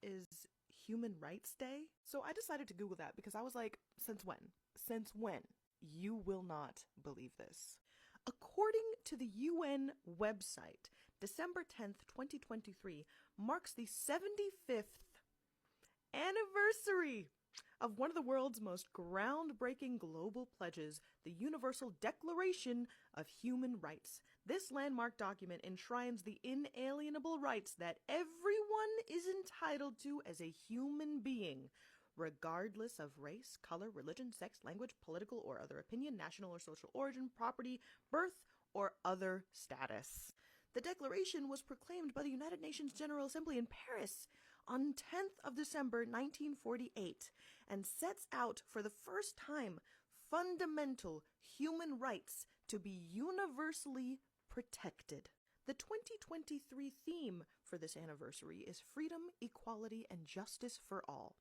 is Human Rights Day. So I decided to Google that because I was like, since when? Since when? You will not believe this. According to the UN website, December 10th, 2023 marks the 75th anniversary of one of the world's most groundbreaking global pledges, the Universal Declaration of Human Rights. This landmark document enshrines the inalienable rights that everyone is entitled to as a human being, regardless of race, color, religion, sex, language, political or other opinion, national or social origin, property, birth, or other status. The declaration was proclaimed by the United Nations General Assembly in Paris on 10th of December 1948 and sets out for the first time fundamental human rights to be universally protected. The 2023 theme for this anniversary is freedom, equality, and justice for all.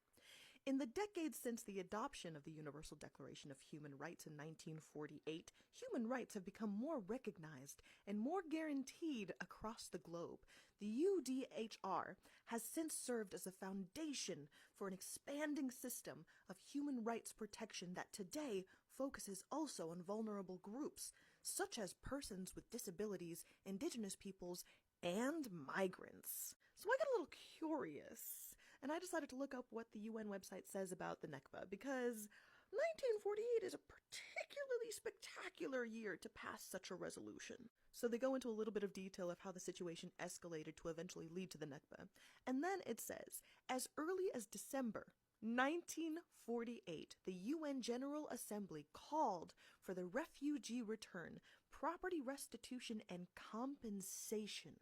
In the decades since the adoption of the Universal Declaration of Human Rights in 1948, human rights have become more recognized and more guaranteed across the globe. The UDHR has since served as a foundation for an expanding system of human rights protection that today focuses also on vulnerable groups, such as persons with disabilities, indigenous peoples, and migrants. So I got a little curious, and I decided to look up what the UN website says about the Nakba, because 1948 is a particularly spectacular year to pass such a resolution. So they go into a little bit of detail of how the situation escalated to eventually lead to the Nakba. And then it says, as early as December 1948, the UN General Assembly called for the refugee return, property restitution, and compensation.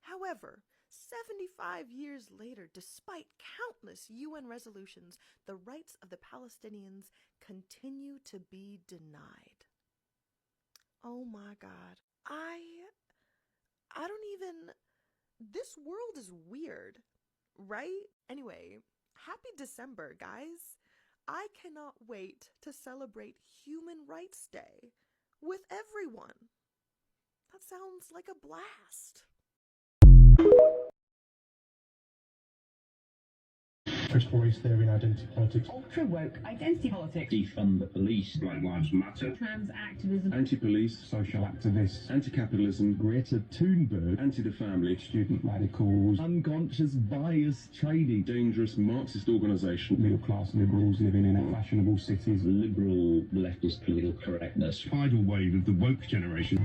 However, 75 years later, despite countless UN resolutions, the rights of the Palestinians continue to be denied. Oh my God. I don't even... This world is weird, right? Anyway, happy December, guys. I cannot wait to celebrate Human Rights Day with everyone. That sounds like a blast. Race theory and identity politics. Ultra woke identity politics. Defund the police. Black Lives Matter. Trans activism. Anti-police. Social activists. Anti-capitalism. Greta Thunberg. Anti-the-family. Student radicals. Unconscious bias trading. Dangerous Marxist organisation. Middle-class liberals living in fashionable cities. Liberal leftist political correctness. Tidal wave of the woke generation.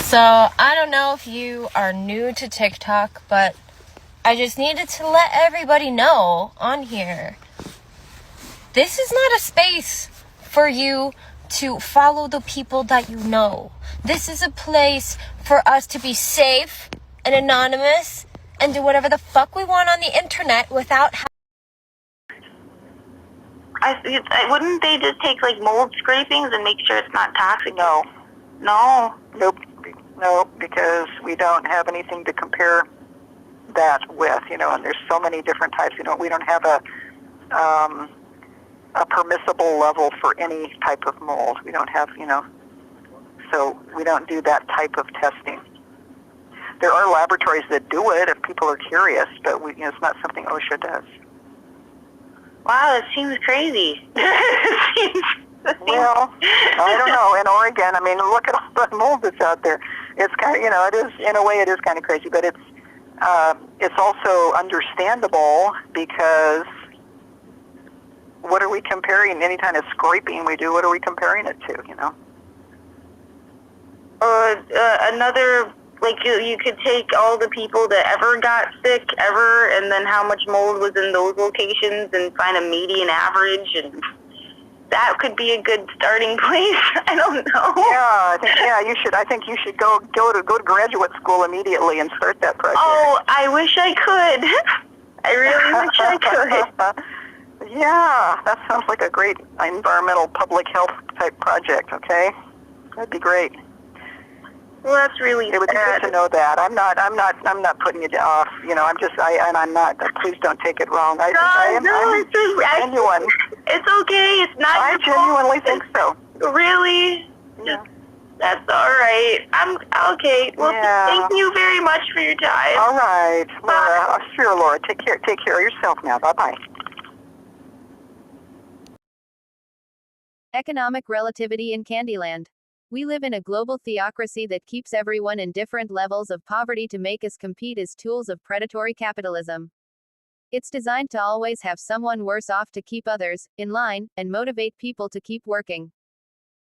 So, I don't know if you are new to TikTok, but I just needed to let everybody know on here. This is not a space for you to follow the people that you know. This is a place for us to be safe and anonymous and do whatever the fuck we want on the internet without wouldn't they just take like mold scrapings and make sure it's not toxic? No. No? Nope. No, because we don't have anything to compare that with, and there's so many different types. We don't have a permissible level for any type of mold. We don't have, so we don't do that type of testing. There are laboratories that do it if people are curious, but it's not something OSHA does. Wow, that seems crazy. Well, I don't know. In Oregon, look at all the mold that's out there. It's kind of, it is, in a way, it is kind of crazy, but it's also understandable because what are we comparing? Any kind of scraping we do, what are we comparing it to, Another, like you could take all the people that ever got sick ever, and then how much mold was in those locations, and find a median average, and that could be a good starting place. I don't know. You should. I think you should go to graduate school immediately and start that project. Oh, I wish I could. I really wish I could. Yeah, that sounds like a great environmental public health type project, okay? That'd be great. Well, that's really It would be good to know that. I'm not putting it off. You know, I'm not. Please don't take it wrong. I'm genuine. It's okay. It's not. I genuinely think so. Really? Yeah. That's all right. I'm okay. Well, Yeah. thank you very much for your time. All right, Laura. Sure, Laura. Take care of yourself now. Bye-bye. Economic relativity in Candyland. We live in a global theocracy that keeps everyone in different levels of poverty to make us compete as tools of predatory capitalism. It's designed to always have someone worse off to keep others in line and motivate people to keep working.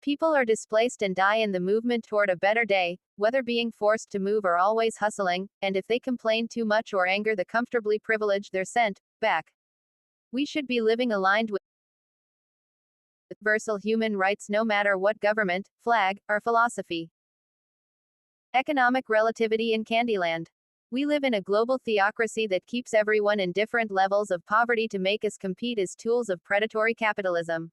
People are displaced and die in the movement toward a better day, whether being forced to move or always hustling, and if they complain too much or anger the comfortably privileged, they're sent back. We should be living aligned with universal human rights no matter what government, flag, or philosophy. Economic relativity in Candyland. We live in a global theocracy that keeps everyone in different levels of poverty to make us compete as tools of predatory capitalism.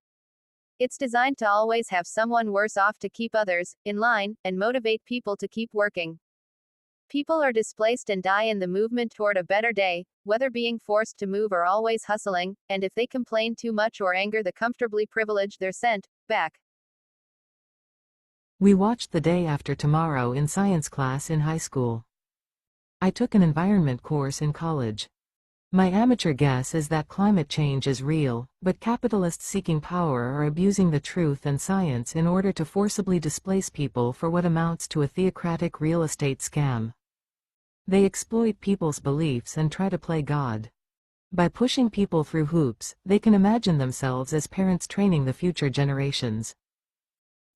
It's designed to always have someone worse off to keep others in line and motivate people to keep working. People are displaced and die in the movement toward a better day, whether being forced to move or always hustling, and if they complain too much or anger the comfortably privileged, they're sent back. We watched The Day After Tomorrow in science class in high school. I took an environment course in college. My amateur guess is that climate change is real, but capitalists seeking power are abusing the truth and science in order to forcibly displace people for what amounts to a theocratic real estate scam. They exploit people's beliefs and try to play God. By pushing people through hoops, they can imagine themselves as parents training the future generations.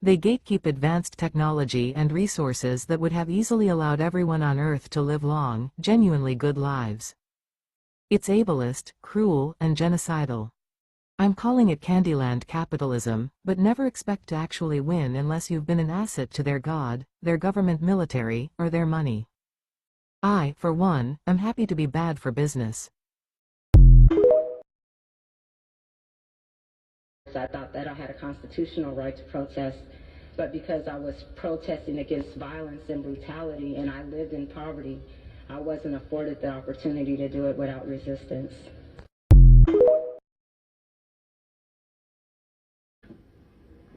They gatekeep advanced technology and resources that would have easily allowed everyone on Earth to live long, genuinely good lives. It's ableist, cruel, and genocidal. I'm calling it Candyland capitalism, but never expect to actually win unless you've been an asset to their God, their government military, or their money. I, for one, am happy to be bad for business. I thought that I had a constitutional right to protest, but because I was protesting against violence and brutality and I lived in poverty, I wasn't afforded the opportunity to do it without resistance.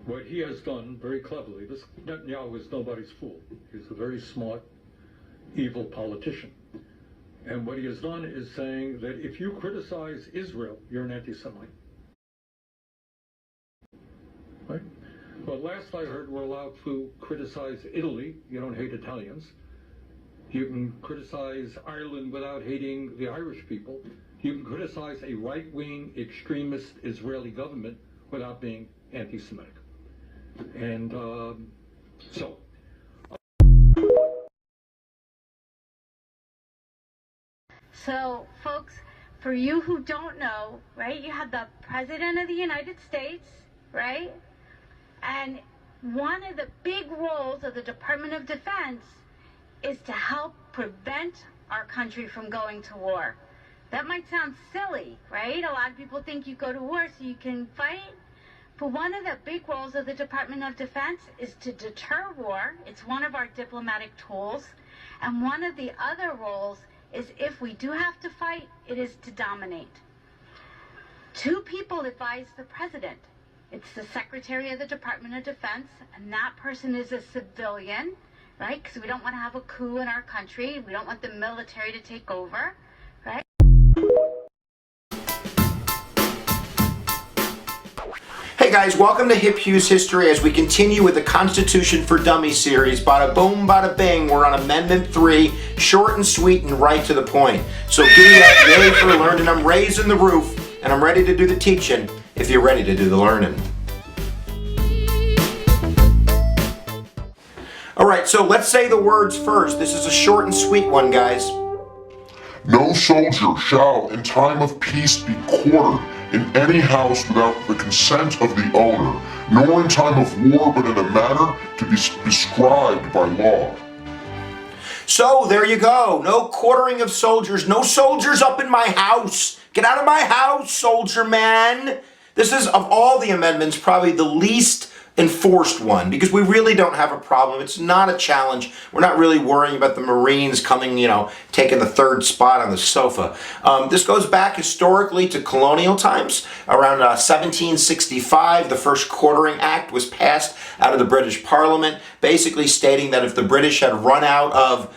What he has done very cleverly, this Netanyahu is nobody's fool. He's a very smart, evil politician. And what he has done is saying that if you criticize Israel, you're an anti-Semite. Right? Well, last I heard, we're allowed to criticize Italy. You don't hate Italians. You can criticize Ireland without hating the Irish people. You can criticize a right-wing extremist Israeli government without being anti-Semitic. And so... So, folks, for you who don't know, right, you have the President of the United States, right? And one of the big roles of the Department of Defense is to help prevent our country from going to war. That might sound silly, right? A lot of people think you go to war so you can fight. But one of the big roles of the Department of Defense is to deter war. It's one of our diplomatic tools. And one of the other roles is, if we do have to fight, it is to dominate. Two people advise the president. It's the Secretary of the Department of Defense, and that person is a civilian, right? Because we don't want to have a coup in our country. We don't want the military to take over, right? Hey guys, welcome to Hip Hughes History as we continue with the Constitution for Dummies series. Bada boom, bada bing. We're on Amendment 3, short and sweet and right to the point. So giddy up, yay for learning. I'm raising the roof, and I'm ready to do the teaching if you're ready to do the learning. Alright, so let's say the words first. This is a short and sweet one, guys. No soldier shall, in time of peace, be quartered in any house without the consent of the owner, nor in time of war, but in a manner to be prescribed by law. So, there you go. No quartering of soldiers. No soldiers up in my house Get out of my house, soldier man. This is, of all the amendments, probably the least enforced one, because we really don't have a problem. It's not a challenge. We're not really worrying about the Marines coming, taking the third spot on the sofa. This goes back historically to colonial times. Around 1765, the first Quartering Act was passed out of the British Parliament, basically stating that if the British had run out of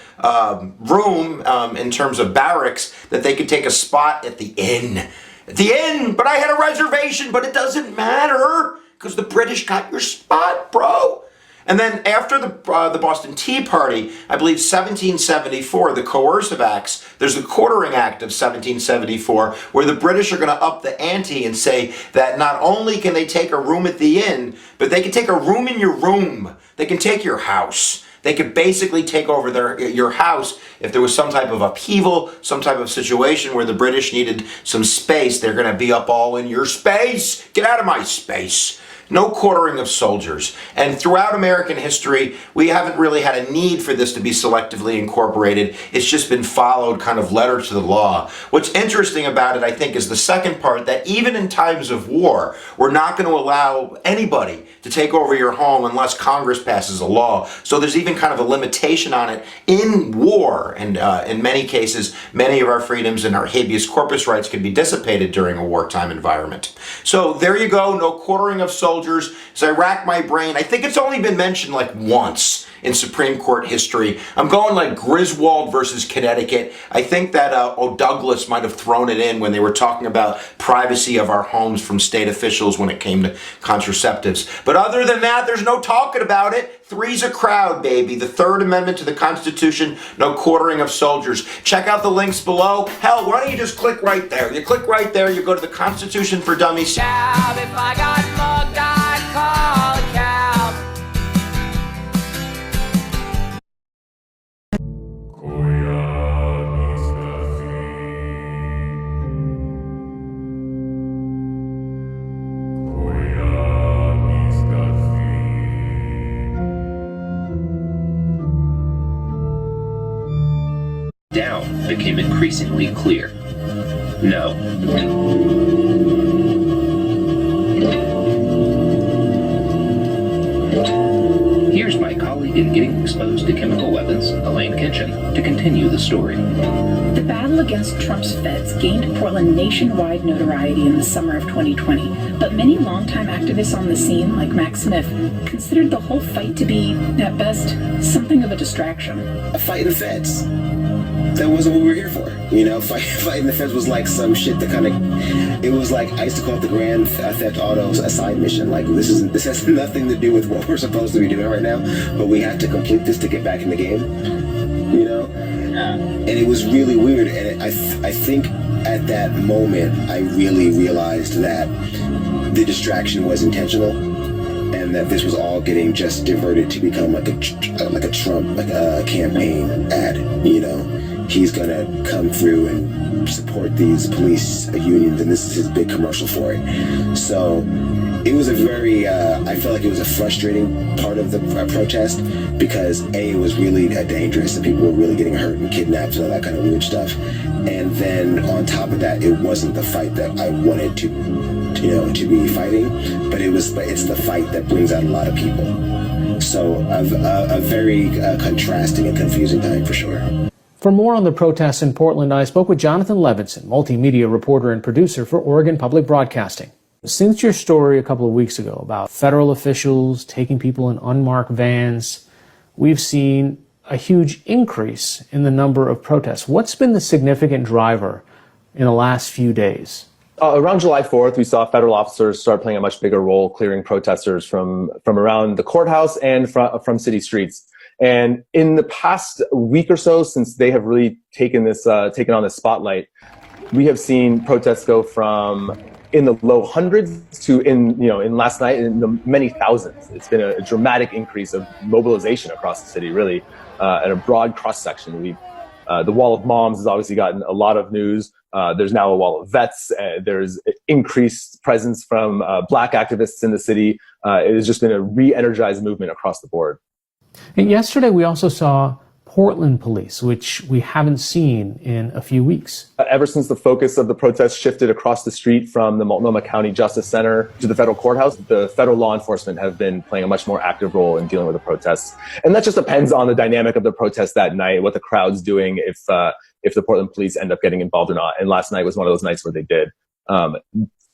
room in terms of barracks, that they could take a spot at the inn. At the inn, but I had a reservation, but it doesn't matter, because the British got your spot, bro. And then after the Boston Tea Party, I believe 1774, the Coercive Acts, there's the Quartering Act of 1774, where the British are going to up the ante and say that not only can they take a room at the inn, but they can take a room in your room. They can take your house. They could basically take over your house if there was some type of upheaval, some type of situation where the British needed some space. They're going to be up all in your space. Get out of my space. No quartering of soldiers. And throughout American history, we haven't really had a need for this to be selectively incorporated. It's just been followed kind of letter to the law. What's interesting about it, I think, is the second part, that even in times of war, we're not going to allow anybody to take over your home unless Congress passes a law. So there's even kind of a limitation on it in war. And in many cases, many of our freedoms and our habeas corpus rights can be dissipated during a wartime environment. So there you go, no quartering of soldiers. As I rack my brain, I think it's only been mentioned like once in Supreme Court history. I'm going like Griswold versus Connecticut. I think that O'Douglas might have thrown it in when they were talking about privacy of our homes from state officials when it came to contraceptives. But other than that, there's no talking about it. Three's a crowd, baby. The Third Amendment to the Constitution, no quartering of soldiers. Check out the links below. Hell, why don't you just click right there? You click right there, you go to the Constitution for Dummies. If I got mugged, I'd call a cab. Down became increasingly clear. No. Here's my colleague in Getting Exposed to Chemical Weapons, Elaine Kitchen, to continue the story. The battle against Trump's feds gained Portland nationwide notoriety in the summer of 2020, but many longtime activists on the scene, like Max Smith, considered the whole fight to be, at best, something of a distraction. A fight in the feds. That wasn't what we were here for. Fighting the feds was like some shit that kind of, it was like, I used to call it the Grand Theft Auto a side mission. Like, this has nothing to do with what we're supposed to be doing right now, but we have to complete this to get back in the game, And it was really weird, and I think at that moment, I really realized that the distraction was intentional, and that this was all getting just diverted to become like a Trump, like a campaign ad, He's gonna come through and support these police unions, and this is his big commercial for it. So it was a very, I felt like it was a frustrating part of the protest, because A, it was really dangerous, and people were really getting hurt and kidnapped and all that kind of weird stuff. And then on top of that, it wasn't the fight that I wanted to be fighting, but it's the fight that brings out a lot of people. So a very contrasting and confusing time for sure. For more on the protests in Portland, I spoke with Jonathan Levinson, multimedia reporter and producer for Oregon Public Broadcasting. Since your story a couple of weeks ago about federal officials taking people in unmarked vans, we've seen a huge increase in the number of protests. What's been the significant driver in the last few days? Around July 4th, we saw federal officers start playing a much bigger role clearing protesters from around the courthouse and from city streets. And in the past week or so, since they have really taken on this spotlight, we have seen protests go from in the low hundreds to in last night in the many thousands. It's been a dramatic increase of mobilization across the city, really, and a broad cross section. The Wall of Moms has obviously gotten a lot of news. There's now a Wall of Vets. There's increased presence from Black activists in the city. It has just been a re-energized movement across the board. And yesterday we also saw Portland police, which we haven't seen in a few weeks. Ever since the focus of the protests shifted across the street from the Multnomah County Justice Center to the federal courthouse, the federal law enforcement have been playing a much more active role in dealing with the protests. And that just depends on the dynamic of the protest that night, what the crowd's doing, if the Portland police end up getting involved or not. And last night was one of those nights where they did.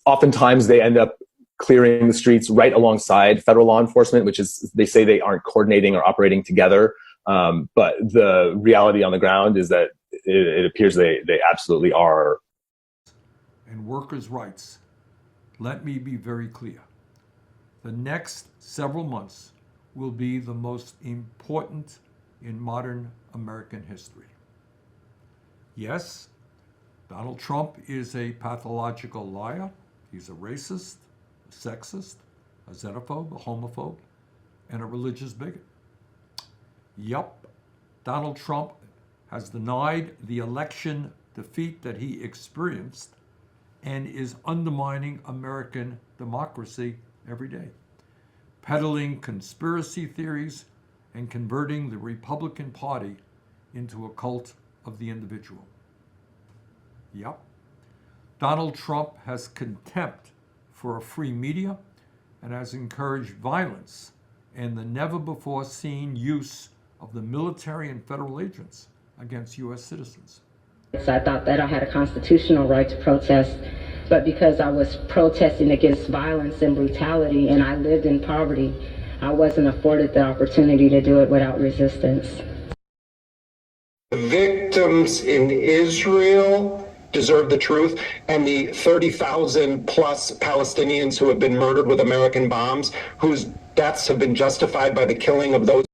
Oftentimes they end up clearing the streets right alongside federal law enforcement, which is, they say they aren't coordinating or operating together. But the reality on the ground is that it appears they absolutely are. And workers' rights. Let me be very clear. The next several months will be the most important in modern American history. Yes, Donald Trump is a pathological liar. He's a racist, a sexist, a xenophobe, a homophobe, and a religious bigot. Yup, Donald Trump has denied the election defeat that he experienced and is undermining American democracy every day, peddling conspiracy theories and converting the Republican Party into a cult of the individual. Yup, Donald Trump has contempt for a free media and has encouraged violence and the never-before-seen use of the military and federal agents against U.S. citizens. I thought that I had a constitutional right to protest, but because I was protesting against violence and brutality and I lived in poverty, I wasn't afforded the opportunity to do it without resistance. The victims in Israel deserve the truth, and the 30,000 plus Palestinians who have been murdered with American bombs, whose deaths have been justified by the killing of those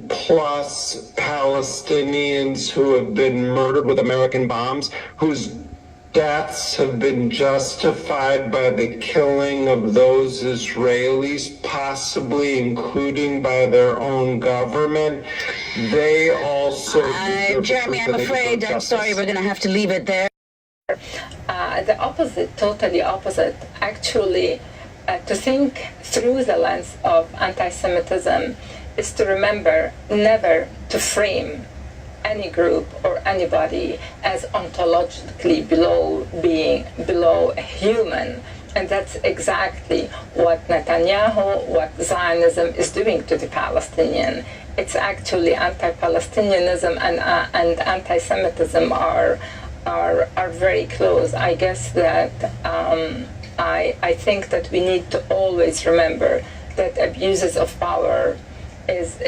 plus Palestinians who have been murdered with American bombs, whose deaths have been justified by the killing of those Israelis, possibly including by their own government. They also Jeremy, I'm afraid, I'm sorry, we're going to have to leave it there. The opposite, totally opposite. Actually, to think through the lens of anti-Semitism is to remember never to frame any group or anybody as ontologically below a human. And that's exactly what Netanyahu, what Zionism is doing to the Palestinian. It's actually anti-Palestinianism and anti-Semitism are very close. I guess that I think that we need to always remember that abuses of power is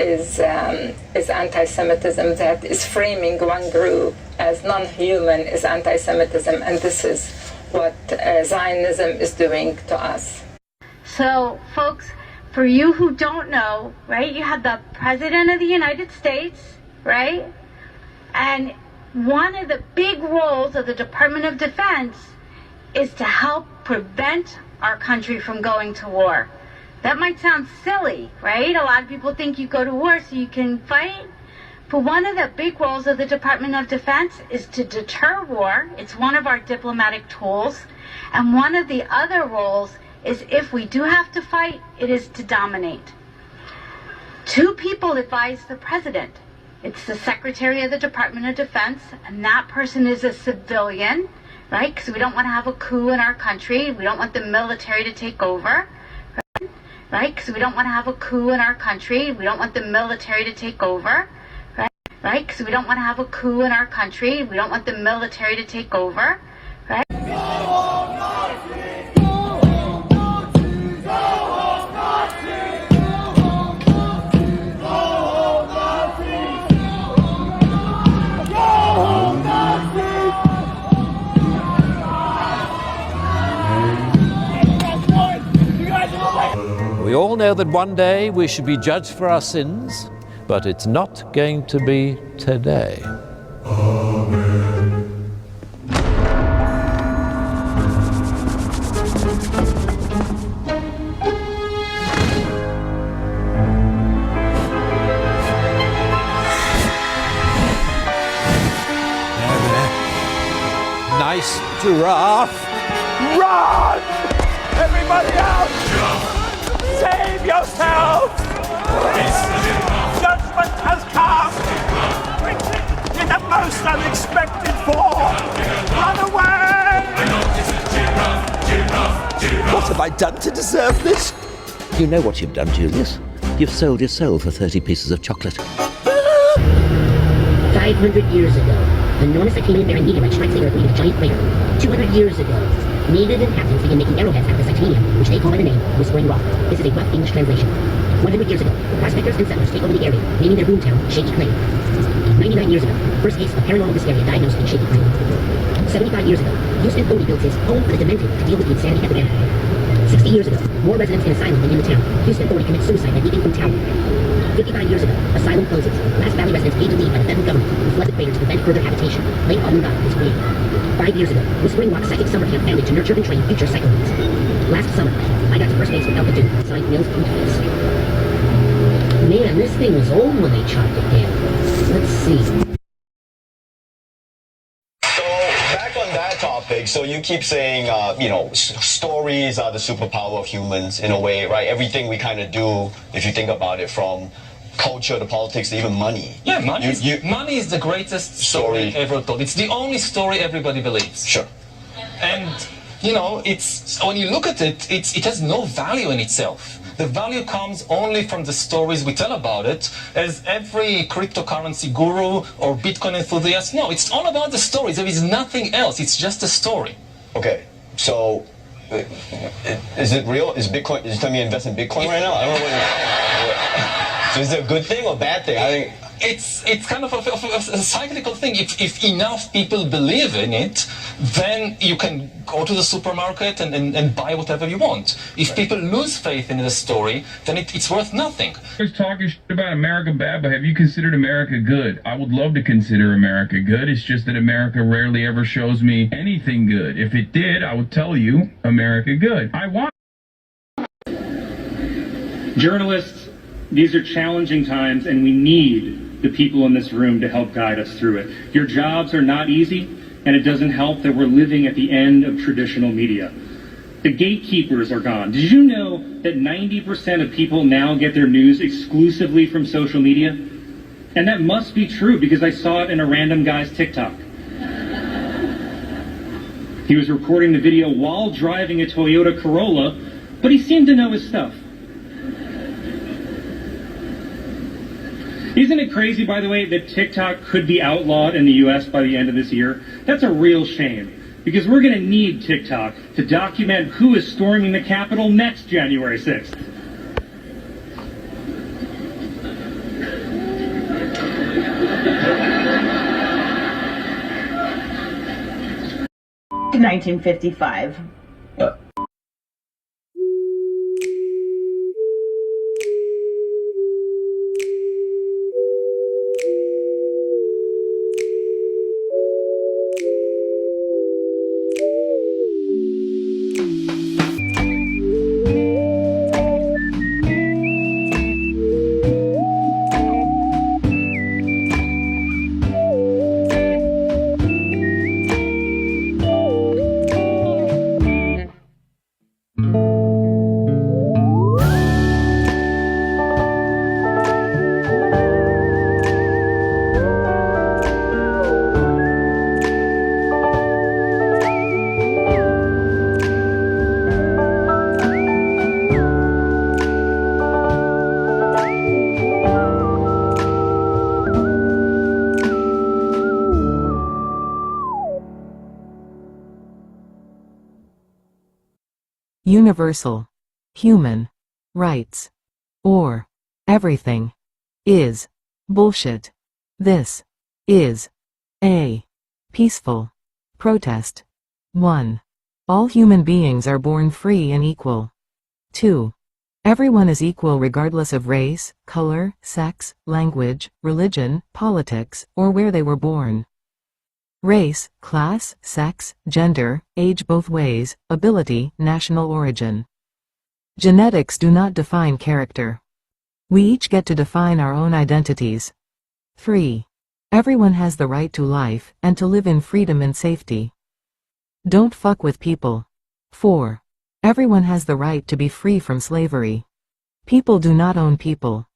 anti-Semitism, that is framing one group as non-human is anti-Semitism, and this is what Zionism is doing to us. So, folks, for you who don't know, right, you have the President of the United States, right? And one of the big roles of the Department of Defense is to help prevent our country from going to war. That might sound silly, right? A lot of people think you go to war so you can fight. But one of the big roles of the Department of Defense is to deter war. It's one of our diplomatic tools. And one of the other roles is, if we do have to fight, it is to dominate. Two people advise the president. It's the Secretary of the Department of Defense, and that person is a civilian, right? Because we don't want to have a coup in our country. We don't want the military to take over. Right? Because we don't want to have a coup in our country. We don't want the military to take over. Right? Because we don't want to have a coup in our country. We don't want the military to take over. Right? We all know that one day we should be judged for our sins, but it's not going to be today. Nice giraffe. Run! Everybody out! Save yourself! Judgment has come! I done to deserve this? You know what you've done, Julius. You've sold your soul for 30 pieces of chocolate. 500 years ago, enormous titanium-bearing meteorite strikes the Earth, leaving a giant crater. 200 years ago, native inhabitants began making arrowheads out of the titanium, which they call by the name Whispering Rock. This is a rough English translation. 100 years ago, prospectors and settlers take over the area, naming their boomtown Shaky Clay. 99 years ago, first case of paranormal hysteria diagnosed in Shaky Clay. 75 years ago, Houston Bodie built his home for the demented to deal with the insanity epidemic. 60 years ago, more residents in asylum than in the town. Houston Bodie commits suicide by leaping from tower. 55 years ago, asylum closes. Last Valley residents paid to leave by the federal government, who flooded the crater to prevent further habitation. Lake Almondale is created. 5 years ago, Whispering Rock Psychic Summer Camp family to nurture and train future psychopaths. Last summer, I got to first base with Alpha Dude, signed Mills Bootface. Man, this thing was old when they chopped it down. Let's see. Back on that topic, so you keep saying, stories are the superpower of humans in a way, right? Everything we kind of do, if you think about it, from culture to politics to even money. Yeah, money is the greatest story ever told. It's the only story everybody believes. Sure. And, it's when you look at it, it has no value in itself. The value comes only from the stories we tell about it, as every cryptocurrency guru or Bitcoin enthusiast. No, it's all about the stories. There is nothing else. It's just a story. Okay, so is it real? Is Bitcoin? Is you telling me to invest in Bitcoin right now? I don't know what. So is it a good thing or bad thing? I think it's kind of a cyclical thing. If enough people believe in it, then you can go to the supermarket and buy whatever you want. If people lose faith in the story, then it's worth nothing. I was talking about America bad, but have you considered America good? I would love to consider America good. It's just that America rarely ever shows me anything good. If it did, I would tell you America good. I want journalists, these are challenging times, and we need the people in this room to help guide us through it. Your jobs are not easy, and it doesn't help that we're living at the end of traditional media. The gatekeepers are gone. Did you know that 90% of people now get their news exclusively from social media? And that must be true because I saw it in a random guy's TikTok. He was recording the video while driving a Toyota Corolla, but he seemed to know his stuff. Isn't it crazy, by the way, that TikTok could be outlawed in the U.S. by the end of this year? That's a real shame, because we're going to need TikTok to document who is storming the Capitol next January 6th. To 1955. Universal. Human. Rights. Or. Everything. Is. Bullshit. This. Is. A. Peaceful. Protest. 1. All human beings are born free and equal. 2. Everyone is equal regardless of race, color, sex, language, religion, politics, or where they were born. Race, class, sex, gender, age both ways, ability, national origin. Genetics do not define character. We each get to define our own identities. 3. Everyone has the right to life, and to live in freedom and safety. Don't fuck with people. 4. Everyone has the right to be free from slavery. People do not own people.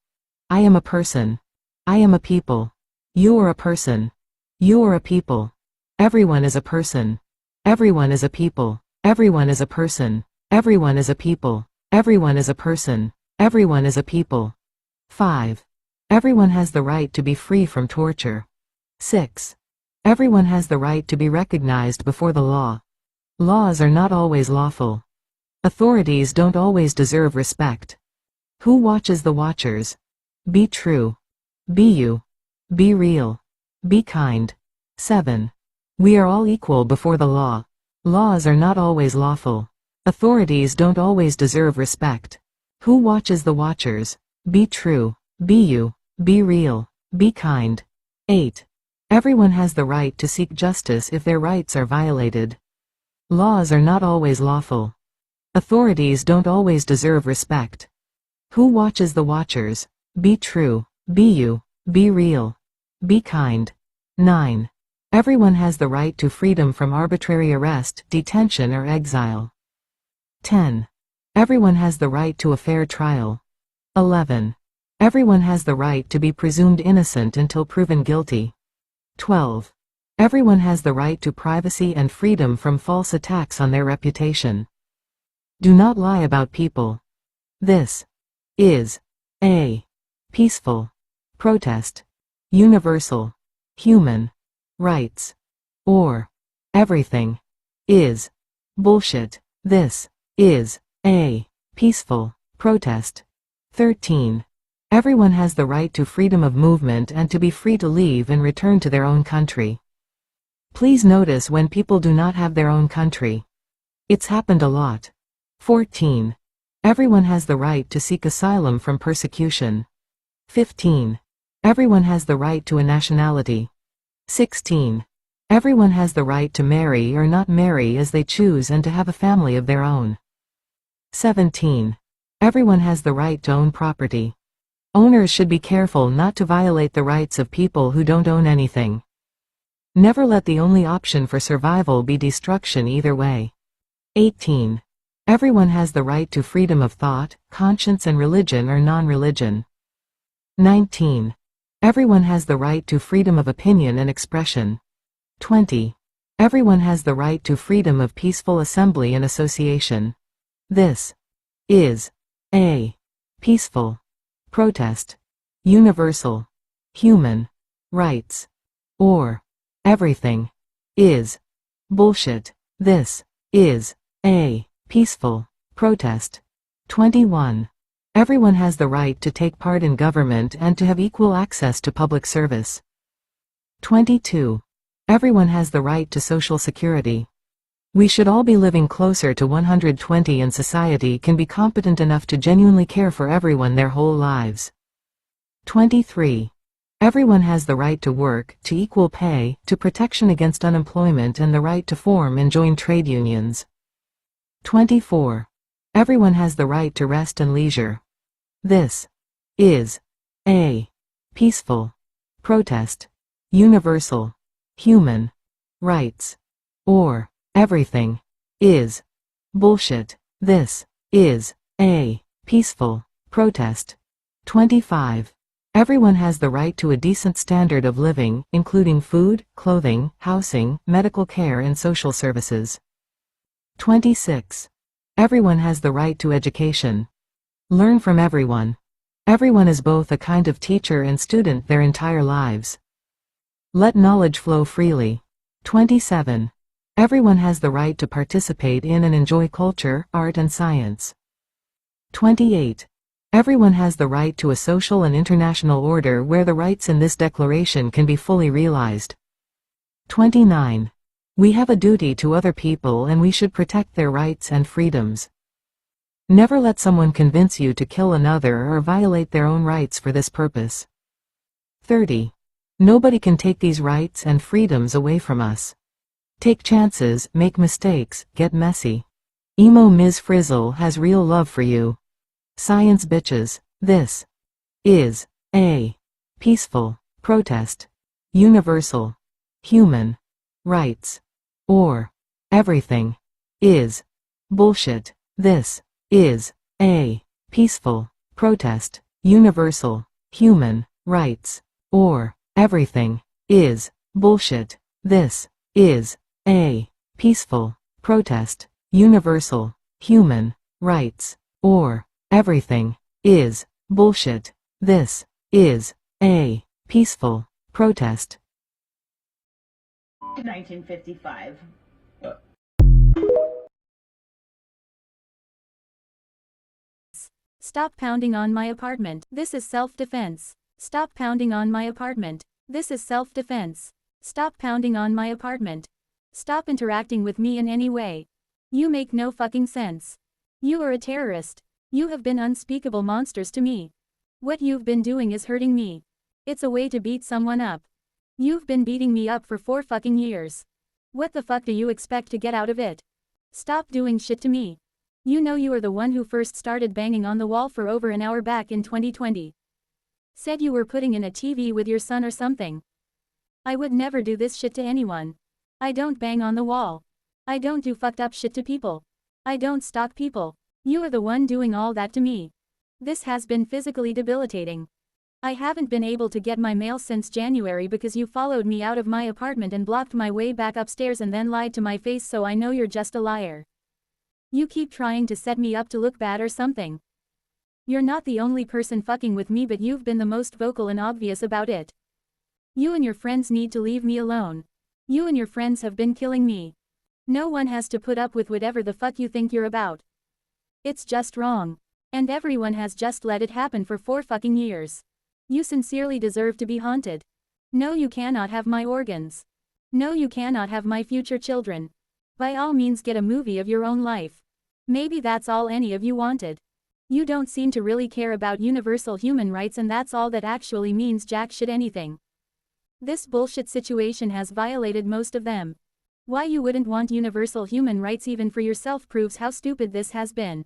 I am a person. I am a people. You are a person. You are a people. Everyone is a person. Everyone is a people. Everyone is a person. Everyone is a people. Everyone is a person. Everyone is a people. 5. Everyone has the right to be free from torture. 6. Everyone has the right to be recognized before the law. Laws are not always lawful. Authorities don't always deserve respect. Who watches the watchers? Be true. Be you. Be real. Be kind. 7. We are all equal before the law. Laws are not always lawful. Authorities don't always deserve respect. Who watches the watchers? Be true. Be you. Be real. Be kind. 8. Everyone has the right to seek justice if their rights are violated. Laws are not always lawful. Authorities don't always deserve respect. Who watches the watchers? Be true. Be you. Be real. Be kind. 9. Everyone has the right to freedom from arbitrary arrest, detention or exile. 10. Everyone has the right to a fair trial. 11. Everyone has the right to be presumed innocent until proven guilty. 12. Everyone has the right to privacy and freedom from false attacks on their reputation. Do not lie about people. This is a peaceful protest. Universal human rights or everything is bullshit. This is a peaceful protest. 13. Everyone has the right to freedom of movement and to be free to leave and return to their own country. Please notice when people do not have their own country. It's happened a lot. 14. Everyone has the right to seek asylum from persecution. 15. Everyone has the right to a nationality. 16. Everyone has the right to marry or not marry as they choose and to have a family of their own. 17. Everyone has the right to own property. Owners should be careful not to violate the rights of people who don't own anything. Never let the only option for survival be destruction either way. 18. Everyone has the right to freedom of thought, conscience and religion or non-religion. 19. Everyone has the right to freedom of opinion and expression. 20. Everyone has the right to freedom of peaceful assembly and association. This is a peaceful protest. Universal human rights or everything is bullshit. This is a peaceful protest. 21. Everyone has the right to take part in government and to have equal access to public service. 22. Everyone has the right to social security. We should all be living closer to 120 and society can be competent enough to genuinely care for everyone their whole lives. 23. Everyone has the right to work, to equal pay, to protection against unemployment and the right to form and join trade unions. 24. Everyone has the right to rest and leisure. This is a peaceful protest. Universal human rights or everything is bullshit. This is a peaceful protest. 25. Everyone has the right to a decent standard of living, including food, clothing, housing, medical care and social services. 26. Everyone has the right to education. Learn from everyone. Everyone is both a kind of teacher and student their entire lives. Let knowledge flow freely. 27. Everyone has the right to participate in and enjoy culture, art and science. 28. Everyone has the right to a social and international order where the rights in this declaration can be fully realized. 29. We have a duty to other people and we should protect their rights and freedoms. Never let someone convince you to kill another or violate their own rights for this purpose. 30. Nobody can take these rights and freedoms away from us. Take chances, make mistakes, get messy. Emo Ms. Frizzle has real love for you. Science bitches. This is a peaceful protest. Universal human rights or everything is bullshit. This is a peaceful protest. Universal human rights or everything is bullshit. This is a peaceful protest. Universal human rights, or everything, is bullshit. This is a peaceful protest. 1955. Stop pounding on my apartment. This is self-defense. Stop pounding on my apartment. This is self-defense. Stop pounding on my apartment. Stop interacting with me in any way. You make no fucking sense. You are a terrorist. You have been unspeakable monsters to me. What you've been doing is hurting me. It's a way to beat someone up. You've been beating me up for 4 fucking years. What the fuck do you expect to get out of it? Stop doing shit to me. You know you are the one who first started banging on the wall for over an hour back in 2020. Said you were putting in a TV with your son or something. I would never do this shit to anyone. I don't bang on the wall. I don't do fucked up shit to people. I don't stalk people. You are the one doing all that to me. This has been physically debilitating. I haven't been able to get my mail since January because you followed me out of my apartment and blocked my way back upstairs and then lied to my face, so I know you're just a liar. You keep trying to set me up to look bad or something. You're not the only person fucking with me, but you've been the most vocal and obvious about it. You and your friends need to leave me alone. You and your friends have been killing me. No one has to put up with whatever the fuck you think you're about. It's just wrong. And everyone has just let it happen for 4 fucking years. You sincerely deserve to be haunted. No, you cannot have my organs. No, you cannot have my future children. By all means, get a movie of your own life. Maybe that's all any of you wanted. You don't seem to really care about universal human rights, and that's all that actually means jack shit anything. This bullshit situation has violated most of them. Why you wouldn't want universal human rights even for yourself proves how stupid this has been.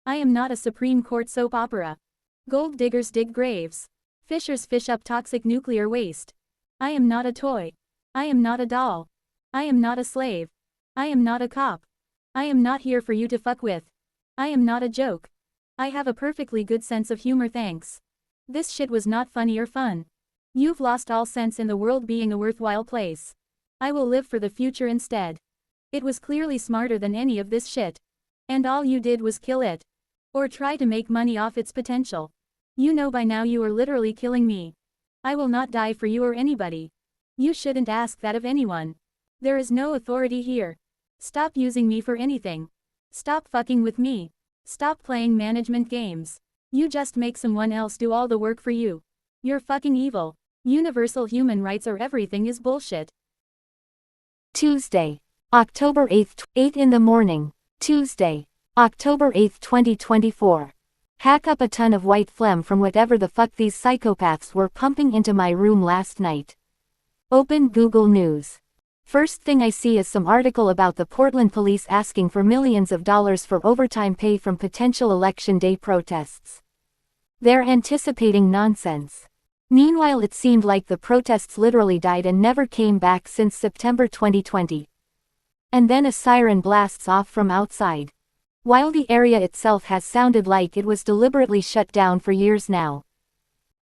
I am not a Supreme Court soap opera. Gold diggers dig graves. Fishers fish up toxic nuclear waste. I am not a toy. I am not a doll. I am not a slave. I am not a cop. I am not here for you to fuck with. I am not a joke. I have a perfectly good sense of humor, thanks. This shit was not funny or fun. You've lost all sense in the world being a worthwhile place. I will live for the future instead. It was clearly smarter than any of this shit. And all you did was kill it. Or try to make money off its potential. You know by now you are literally killing me. I will not die for you or anybody. You shouldn't ask that of anyone. There is no authority here. Stop using me for anything. Stop fucking with me. Stop playing management games. You just make someone else do all the work for you. You're fucking evil. Universal human rights or everything is bullshit. Tuesday, October 8th, 8 in the morning. Tuesday, October 8th, 2024. Hack up a ton of white phlegm from whatever the fuck these psychopaths were pumping into my room last night. Open Google News. First thing I see is some article about the Portland police asking for millions of dollars for overtime pay from potential election day protests. They're anticipating nonsense. Meanwhile, it seemed like the protests literally died and never came back since September 2020. And then a siren blasts off from outside. While the area itself has sounded like it was deliberately shut down for years now.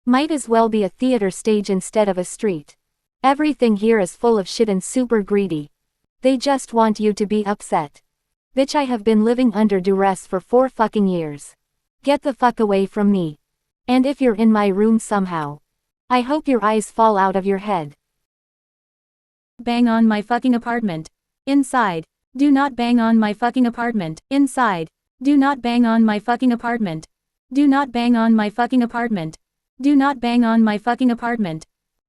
Might as well be a theater stage instead of a street. Everything here is full of shit and super greedy. They just want you to be upset. Bitch, I have been living under duress for 4 fucking years. Get the fuck away from me. And if you're in my room somehow, I hope your eyes fall out of your head. Bang on my fucking apartment. Inside. Do not bang on my fucking apartment. Inside. Do not bang on my fucking apartment. Do not bang on my fucking apartment. Do not bang on my fucking apartment.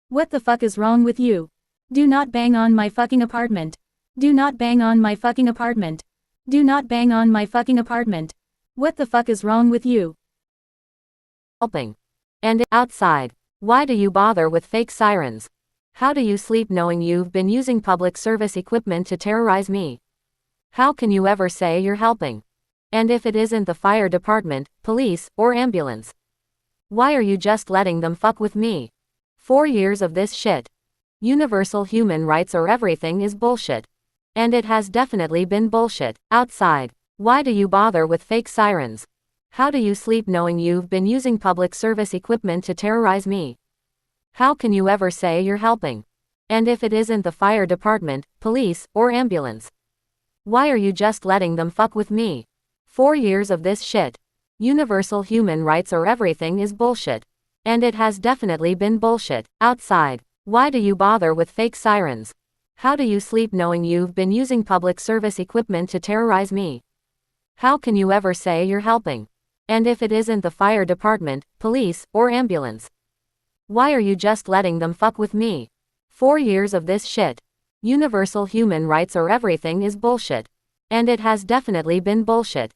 What the fuck is wrong with you? Do not bang on my fucking apartment. Do not bang on my fucking apartment. Do not bang on my fucking apartment. What the fuck is wrong with you? Helping. And outside. Why do you bother with fake sirens? How do you sleep knowing you've been using public service equipment to terrorize me? How can you ever say you're helping? And if it isn't the fire department, police, or ambulance? Why are you just letting them fuck with me? 4 years of this shit. Universal human rights or everything is bullshit. And it has definitely been bullshit. Outside. Why do you bother with fake sirens? How do you sleep knowing you've been using public service equipment to terrorize me? How can you ever say you're helping? And if it isn't the fire department, police, or ambulance? Why are you just letting them fuck with me? 4 years of this shit. Universal human rights or everything is bullshit. And it has definitely been bullshit. Outside. Why do you bother with fake sirens? How do you sleep knowing you've been using public service equipment to terrorize me? How can you ever say you're helping? And if it isn't the fire department, police, or ambulance? Why are you just letting them fuck with me? 4 years of this shit. Universal human rights or everything is bullshit. And it has definitely been bullshit.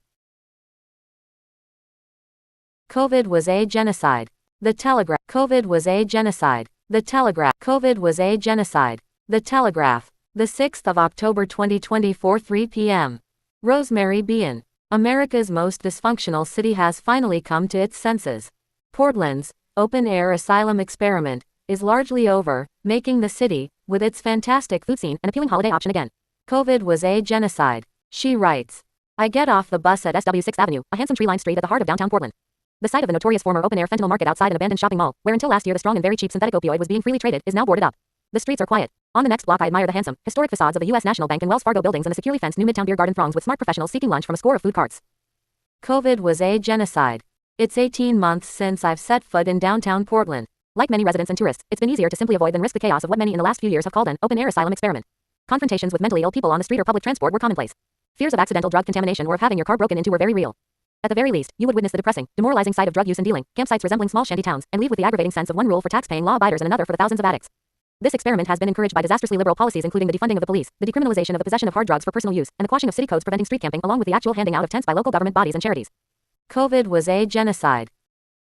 COVID was a genocide. The Telegraph. COVID was a genocide. The Telegraph. COVID was a genocide. The Telegraph. The 6th of October 2024 3 p.m. Rosemary Bean. America's most dysfunctional city has finally come to its senses. Portland's open-air asylum experiment is largely over, making the city, with its fantastic food scene, an appealing holiday option again. COVID was a genocide. She writes. I get off the bus at SW 6th Avenue, a handsome tree-lined street at the heart of downtown Portland. The site of the notorious former open-air fentanyl market outside an abandoned shopping mall, where until last year the strong and very cheap synthetic opioid was being freely traded, is now boarded up. The streets are quiet. On the next block I admire the handsome, historic facades of the U.S. National Bank and Wells Fargo buildings and the securely fenced new Midtown Beer Garden throngs with smart professionals seeking lunch from a score of food carts. COVID was a genocide. It's 18 months since I've set foot in downtown Portland. Like many residents and tourists, it's been easier to simply avoid than risk the chaos of what many in the last few years have called an open-air asylum experiment. Confrontations with mentally ill people on the street or public transport were commonplace. Fears of accidental drug contamination or of having your car broken into were very real. At the very least, you would witness the depressing, demoralizing side of drug use and dealing, campsites resembling small shanty towns, and leave with the aggravating sense of one rule for tax-paying law-abiders and another for the thousands of addicts. This experiment has been encouraged by disastrously liberal policies including the defunding of the police, the decriminalization of the possession of hard drugs for personal use, and the quashing of city codes preventing street camping along with the actual handing out of tents by local government bodies and charities. COVID was a genocide.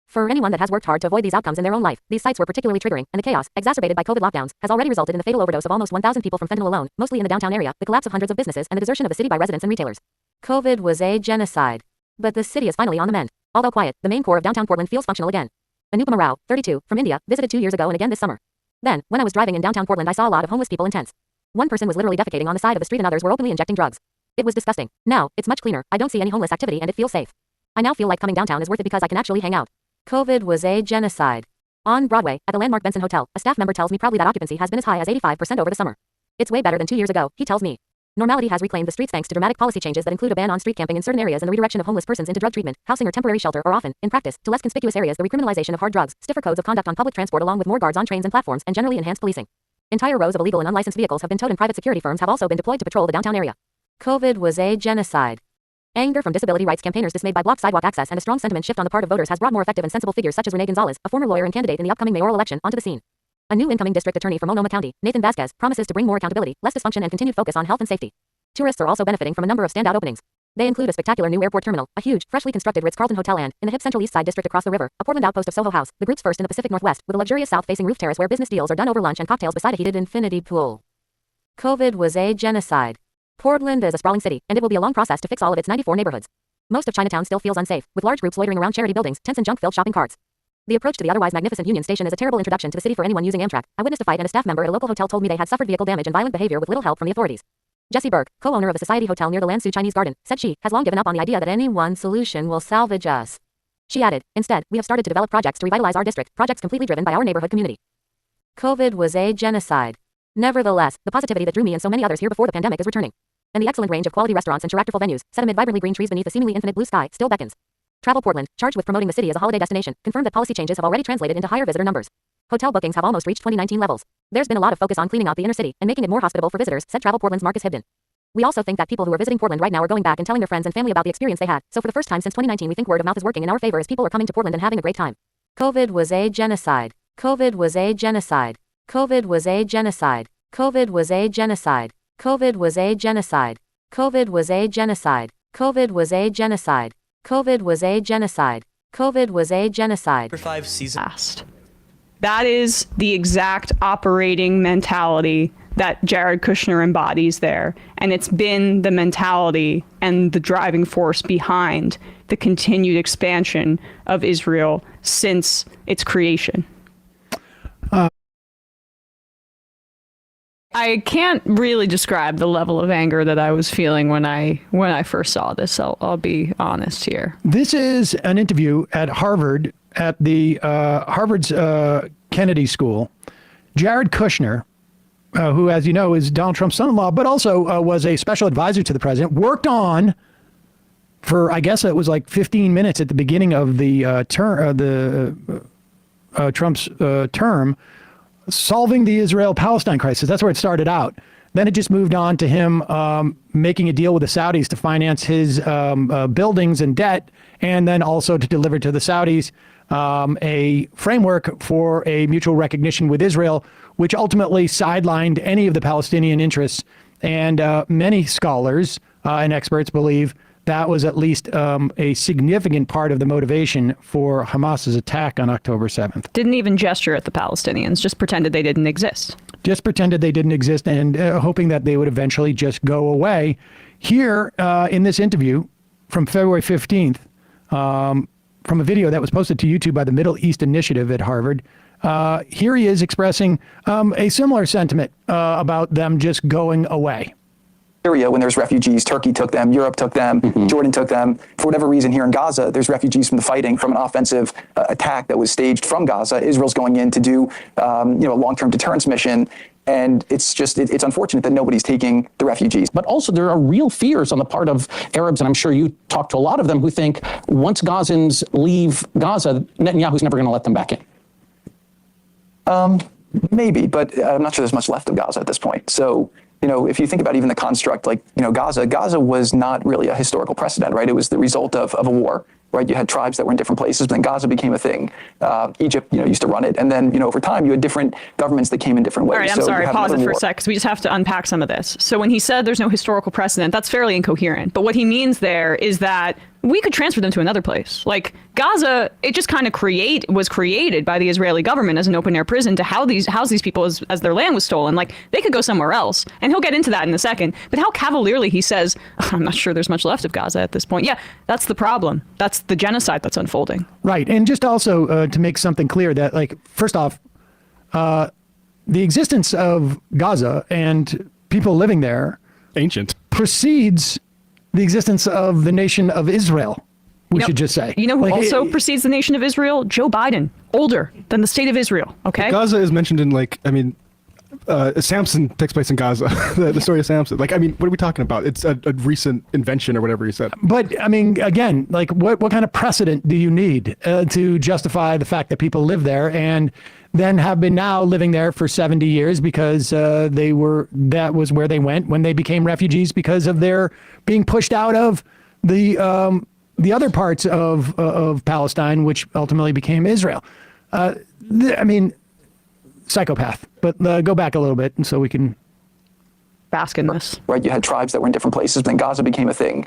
For anyone that has worked hard to avoid these outcomes in their own life, these sites were particularly triggering, and the chaos, exacerbated by COVID lockdowns, has already resulted in the fatal overdose of almost 1,000 people from fentanyl alone, mostly in the downtown area, the collapse of hundreds of businesses, and the desertion of the city by residents and retailers. COVID was a genocide. But the city is finally on the mend. Although quiet, the main core of downtown Portland feels functional again. Anupama Rao, 32, from India, visited 2 years ago and again this summer. Then, when I was driving in downtown Portland I saw a lot of homeless people in tents. One person was literally defecating on the side of the street and others were openly injecting drugs. It was disgusting. Now, it's much cleaner, I don't see any homeless activity and it feels safe. I now feel like coming downtown is worth it because I can actually hang out. COVID was a genocide. On Broadway, at the landmark Benson Hotel, a staff member tells me proudly that occupancy has been as high as 85% over the summer. It's way better than 2 years ago, he tells me. Normality has reclaimed the streets thanks to dramatic policy changes that include a ban on street camping in certain areas and the redirection of homeless persons into drug treatment, housing or temporary shelter or often, in practice, to less conspicuous areas the recriminalization of hard drugs, stiffer codes of conduct on public transport along with more guards on trains and platforms and generally enhanced policing. Entire rows of illegal and unlicensed vehicles have been towed and private security firms have also been deployed to patrol the downtown area. COVID was a genocide. Anger from disability rights campaigners dismayed by blocked sidewalk access and a strong sentiment shift on the part of voters has brought more effective and sensible figures such as Renee Gonzalez, a former lawyer and candidate in the upcoming mayoral election, onto the scene. A new incoming district attorney from Multnomah County, Nathan Vasquez, promises to bring more accountability, less dysfunction and continued focus on health and safety. Tourists are also benefiting from a number of standout openings. They include a spectacular new airport terminal, a huge, freshly constructed Ritz-Carlton hotel and, in the hip Central East Side district across the river, a Portland outpost of Soho House, the group's first in the Pacific Northwest, with a luxurious south-facing roof terrace where business deals are done over lunch and cocktails beside a heated infinity pool. COVID was a genocide. Portland is a sprawling city, and it will be a long process to fix all of its 94 neighborhoods. Most of Chinatown still feels unsafe, with large groups loitering around charity buildings, tents and junk-filled shopping carts. The approach to the otherwise magnificent Union Station is a terrible introduction to the city for anyone using Amtrak. I witnessed a fight and a staff member at a local hotel told me they had suffered vehicle damage and violent behavior with little help from the authorities. Jessie Berg, co-owner of a Society Hotel near the Lansu Chinese Garden, said she has long given up on the idea that any one solution will salvage us. She added, instead, we have started to develop projects to revitalize our district, projects completely driven by our neighborhood community. COVID was a genocide. Nevertheless, the positivity that drew me and so many others here before the pandemic is returning. And the excellent range of quality restaurants and characterful venues, set amid vibrantly green trees beneath a seemingly infinite blue sky, still beckons. Travel Portland, charged with promoting the city as a holiday destination, confirmed that policy changes have already translated into higher visitor numbers. Hotel bookings have almost reached 2019 levels. There's been a lot of focus on cleaning out the inner city and making it more hospitable for visitors, said Travel Portland's Marcus Hibden. We also think that people who are visiting Portland right now are going back and telling their friends and family about the experience they had. So for the first time since 2019 we think word of mouth is working in our favor as people are coming to Portland and having a great time. COVID was a genocide. COVID was a genocide. COVID was a genocide. COVID was a genocide. COVID was a genocide. COVID was a genocide. COVID was a genocide. COVID was a genocide. COVID was a genocide. For 5 seasons. That is the exact operating mentality that Jared Kushner embodies there. And it's been the mentality and the driving force behind the continued expansion of Israel since its creation. I can't really describe the level of anger that I was feeling when I first saw this. I'll be honest here. This is an interview at Harvard, at the Harvard's Kennedy School. Jared Kushner, who, as you know, is Donald Trump's son-in-law, but also was a special advisor to the president, worked on for, I guess it was like 15 minutes at the beginning of the Trump's term, solving the Israel-Palestine crisis. That's where it started out. Then it just moved on to him making a deal with the Saudis to finance his buildings and debt, and then also to deliver to the Saudis a framework for a mutual recognition with Israel, which ultimately sidelined any of the Palestinian interests. And many scholars and experts believe that was at least a significant part of the motivation for Hamas's attack on October 7th. Didn't even gesture at the Palestinians, just pretended they didn't exist. Just pretended they didn't exist, and hoping that they would eventually just go away. Here in this interview from February 15th, from a video that was posted to YouTube by the Middle East Initiative at Harvard, here he is expressing a similar sentiment about them just going away. Syria, when there's refugees, Turkey took them, Europe took them, Jordan took them. For whatever reason, here in Gaza, there's refugees from the fighting, from an offensive attack that was staged from Gaza. Israel's going in to do, a long-term deterrence mission. And it's unfortunate that nobody's taking the refugees. But also there are real fears on the part of Arabs, and I'm sure you talk to a lot of them, who think once Gazans leave Gaza, Netanyahu's never going to let them back in. Maybe, but I'm not sure there's much left of Gaza at this point. So, if you think about even the construct, Gaza was not really a historical precedent, right? It was the result of a war, right? You had tribes that were in different places, but then Gaza became a thing. Egypt, used to run it. And then, over time, you had different governments that came in different ways. All right, I'm sorry, pause it for a sec, because we just have to unpack some of this. So when he said there's no historical precedent, that's fairly incoherent. But what he means there is that we could transfer them to another place. Like Gaza, it just kind of was created by the Israeli government as an open air prison to house these people as their land was stolen. Like they could go somewhere else. And he'll get into that in a second. But how cavalierly he says, I'm not sure there's much left of Gaza at this point. Yeah, that's the problem. That's the genocide that's unfolding. Right. And just also to make something clear that, first off, the existence of Gaza and people living there precedes the existence of the nation of Israel, we should just say. You know who also precedes the nation of Israel? Joe Biden, older than the state of Israel, okay? Gaza is mentioned in Samson takes place in Gaza, the story of Samson. What are we talking about? It's a recent invention or whatever he said. But, again, what kind of precedent do you need to justify the fact that people live there and then have been now living there for 70 years because that was where they went when they became refugees because of their being pushed out of the other parts of Palestine, which ultimately became Israel. Psychopath. But go back a little bit and so we can bask in this. Right, you had tribes that were in different places, but then Gaza became a thing.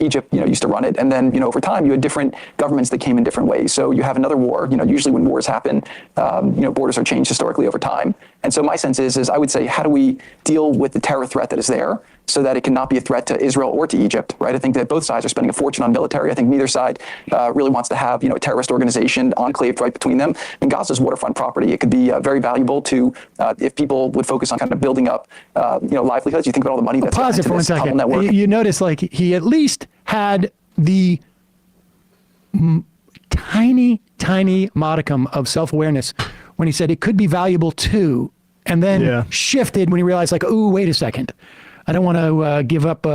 Egypt, used to run it, and then, over time, you had different governments that came in different ways. So you have another war. Usually when wars happen, borders are changed historically over time. And so my sense is I would say, how do we deal with the terror threat that is there so that it cannot be a threat to Israel or to Egypt, right? I think that both sides are spending a fortune on military. I think neither side really wants to have, a terrorist organization enclaved right between them. And Gaza's waterfront property. It could be very valuable to, if people would focus on kind of building up, livelihoods. You think about all the money that's pause it for 1 second. You notice he at least had the tiny modicum of self-awareness when he said it could be valuable too, and then shifted when he realized ooh, wait a second. I don't want to give up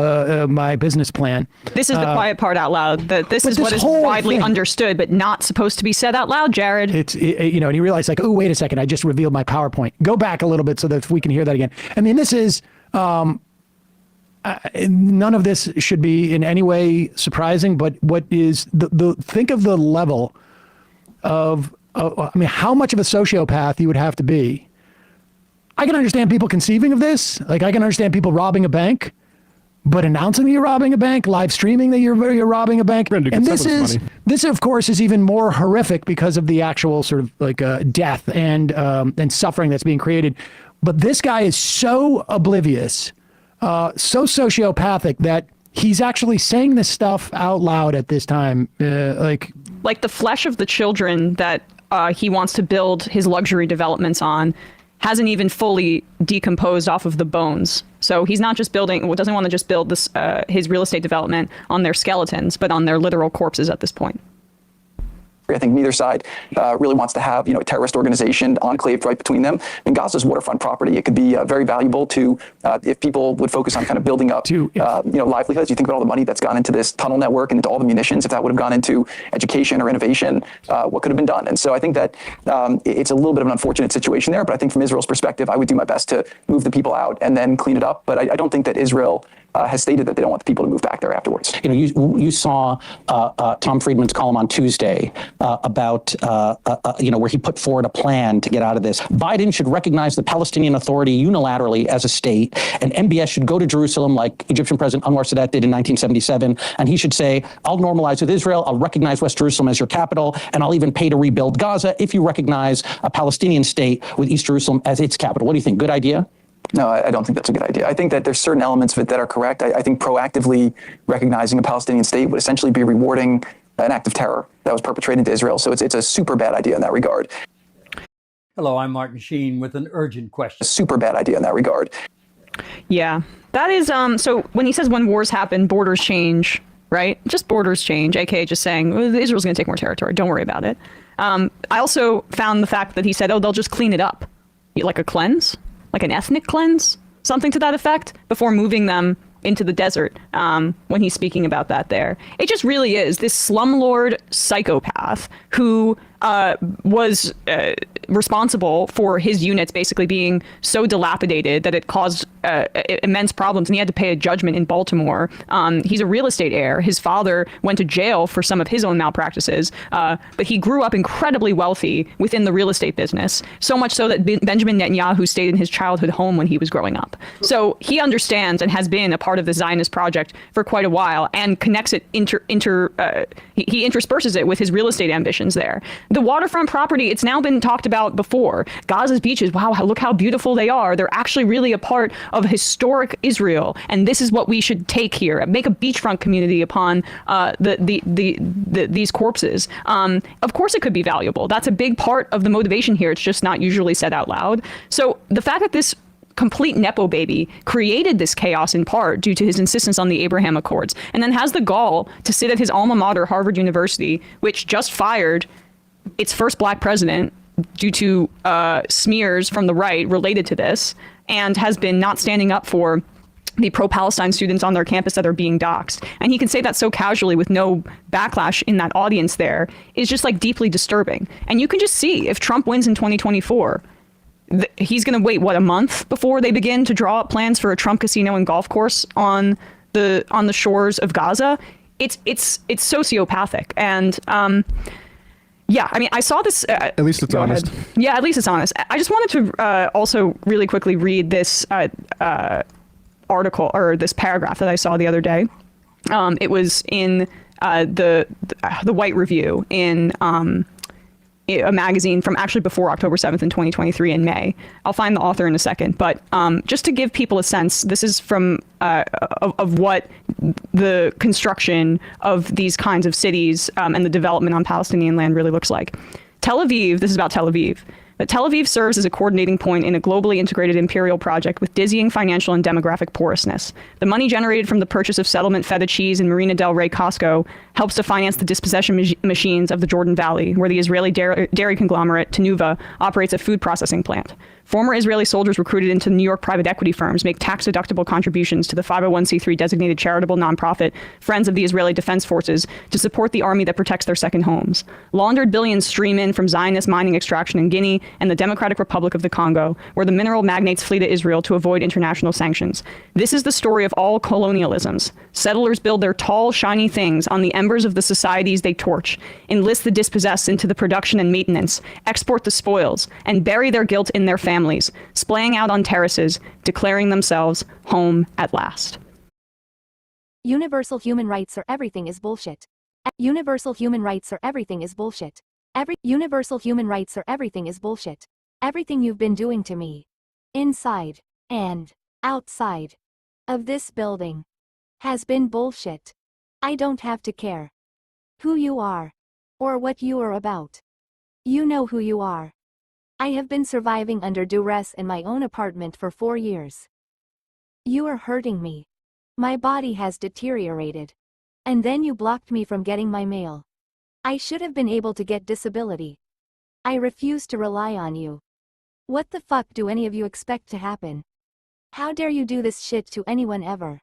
my business plan. This is the quiet part out loud. This is what is widely understood, but not supposed to be said out loud, Jared. And he realized oh, wait a second, I just revealed my PowerPoint. Go back a little bit so that we can hear that again. This is, none of this should be in any way surprising, but what is think of the level of, how much of a sociopath you would have to be. I can understand people conceiving of this. I can understand people robbing a bank, but announcing that you're robbing a bank, live streaming that you're robbing a bank. And this of course is even more horrific because of the actual sort of death and suffering that's being created. But this guy is so oblivious, so sociopathic that he's actually saying this stuff out loud at this time. Like the flesh of the children that he wants to build his luxury developments on hasn't even fully decomposed off of the bones. So he's not just doesn't want to just build this his real estate development on their skeletons, but on their literal corpses at this point. I think neither side really wants to have, a terrorist organization enclaved right between them. And Gaza's waterfront property, it could be very valuable to, if people would focus on kind of building up, livelihoods. You think about all the money that's gone into this tunnel network and into all the munitions. If that would have gone into education or innovation, what could have been done? And so I think that it's a little bit of an unfortunate situation there. But I think from Israel's perspective, I would do my best to move the people out and then clean it up. But I don't think that Israel has stated that they don't want the people to move back there afterwards. You saw Tom Friedman's column on Tuesday about where he put forward a plan to get out of this. Biden should recognize the Palestinian Authority unilaterally as a state, and MBS should go to Jerusalem like Egyptian President Anwar Sadat did in 1977, and he should say, "I'll normalize with Israel. I'll recognize West Jerusalem as your capital, and I'll even pay to rebuild Gaza if you recognize a Palestinian state with East Jerusalem as its capital." What do you think? Good idea? No, I don't think that's a good idea. I think that there's certain elements of it that are correct. I think proactively recognizing a Palestinian state would essentially be rewarding an act of terror that was perpetrated to Israel. So it's a super bad idea in that regard. Hello, I'm Martin Sheen with an urgent question. A super bad idea in that regard. Yeah, that is, so when he says when wars happen, borders change, right? Just borders change, aka just saying, well, Israel's going to take more territory. Don't worry about it. I also found the fact that he said, oh, they'll just clean it up. Like a cleanse? Like an ethnic cleanse, something to that effect, before moving them into the desert when he's speaking about that there. It just really is this slumlord psychopath who was responsible for his units basically being so dilapidated that it caused immense problems, and he had to pay a judgment in Baltimore. He's a real estate heir. His father went to jail for some of his own malpractices, but he grew up incredibly wealthy within the real estate business, so much so that Benjamin Netanyahu stayed in his childhood home when he was growing up. So he understands and has been a part of the Zionist project for quite a while, and connects it, he intersperses it with his real estate ambitions there. The waterfront property, it's now been talked about before. Gaza's beaches, wow, look how beautiful they are. They're actually really a part of historic Israel, and this is what we should take here. Make a beachfront community upon these corpses. Of course it could be valuable. That's a big part of the motivation here. It's just not usually said out loud. So the fact that this complete Nepo baby created this chaos in part due to his insistence on the Abraham Accords, and then has the gall to sit at his alma mater, Harvard University, which just fired its first black president due to smears from the right related to this, and has been not standing up for the pro-Palestine students on their campus that are being doxxed. And he can say that so casually with no backlash in that audience there is just like deeply disturbing. And you can just see if Trump wins in 2024, he's going to wait, what, a month before they begin to draw up plans for a Trump casino and golf course on the shores of Gaza. It's sociopathic. And yeah, I mean, I saw this. At least it's honest. Ahead. Yeah, at least it's honest. I just wanted to also really quickly read this article, or this paragraph that I saw the other day. It was in the White Review in a magazine from actually before October 7th in 2023 in May. I'll find the author in a second, but just to give people a sense, this is from of what the construction of these kinds of cities and the development on Palestinian land really looks like. Tel Aviv, this is about Tel Aviv. But Tel Aviv serves as a coordinating point in a globally integrated imperial project with dizzying financial and demographic porousness. The money generated from the purchase of settlement feta cheese in Marina del Rey Costco helps to finance the dispossession machines of the Jordan Valley, where the Israeli dairy conglomerate Tenuva operates a food processing plant. Former Israeli soldiers recruited into New York private equity firms make tax-deductible contributions to the 501c3 designated charitable nonprofit Friends of the Israeli Defense Forces to support the army that protects their second homes. Laundered billions stream in from Zionist mining extraction in Guinea and the Democratic Republic of the Congo, where the mineral magnates flee to Israel to avoid international sanctions. This is the story of all colonialisms. Settlers build their tall, shiny things on the embers of the societies they torch, enlist the dispossessed into the production and maintenance, export the spoils, and bury their guilt in their families, splaying out on terraces, declaring themselves home at last. Universal human rights or everything is bullshit. Universal human rights or everything is bullshit. Universal human rights or everything is bullshit. Everything you've been doing to me, inside and outside of this building, has been bullshit. I don't have to care who you are or what you are about. You know who you are. I have been surviving under duress in my own apartment for 4 years. You are hurting me. My body has deteriorated. And then you blocked me from getting my mail. I should have been able to get disability. I refuse to rely on you. What the fuck do any of you expect to happen? How dare you do this shit to anyone ever?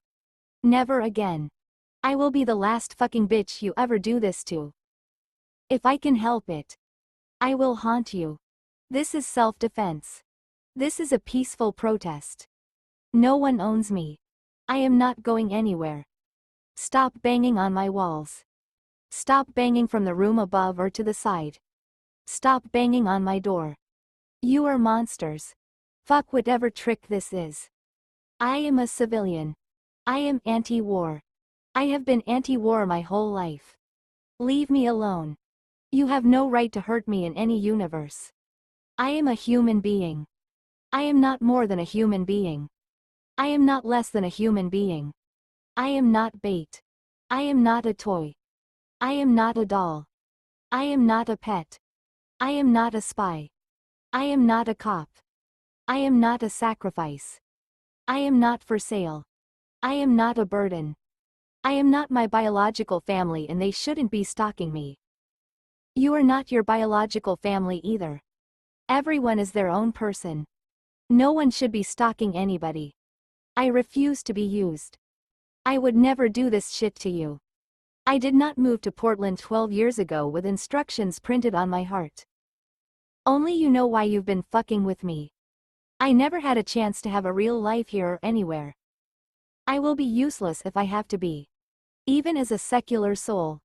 Never again. I will be the last fucking bitch you ever do this to. If I can help it, I will haunt you. This is self-defense. This is a peaceful protest. No one owns me. I am not going anywhere. Stop banging on my walls. Stop banging from the room above or to the side. Stop banging on my door. You are monsters. Fuck whatever trick this is. I am a civilian. I am anti-war. I have been anti-war my whole life. Leave me alone. You have no right to hurt me in any universe. I am a human being. I am not more than a human being. I am not less than a human being. I am not bait. I am not a toy. I am not a doll. I am not a pet. I am not a spy. I am not a cop. I am not a sacrifice. I am not for sale. I am not a burden. I am not my biological family and they shouldn't be stalking me. You are not your biological family either. Everyone is their own person. No one should be stalking anybody. I refuse to be used. I would never do this shit to you. I did not move to Portland 12 years ago with instructions printed on my heart. Only you know why you've been fucking with me. I never had a chance to have a real life here or anywhere. I will be useless if I have to be. Even as a secular soul.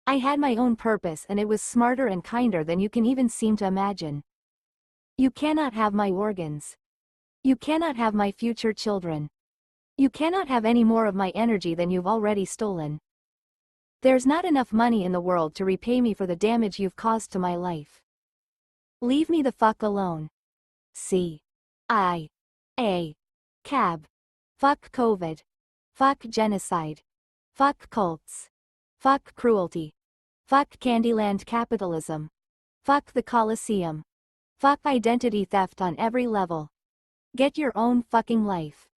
I had my own purpose and it was smarter and kinder than you can even seem to imagine. You cannot have my organs. You cannot have my future children. You cannot have any more of my energy than you've already stolen. There's not enough money in the world to repay me for the damage you've caused to my life. Leave me the fuck alone. C.I.A. Cab. Fuck COVID. Fuck genocide. Fuck cults. Fuck cruelty. Fuck Candyland capitalism. Fuck the Colosseum. Fuck identity theft on every level. Get your own fucking life.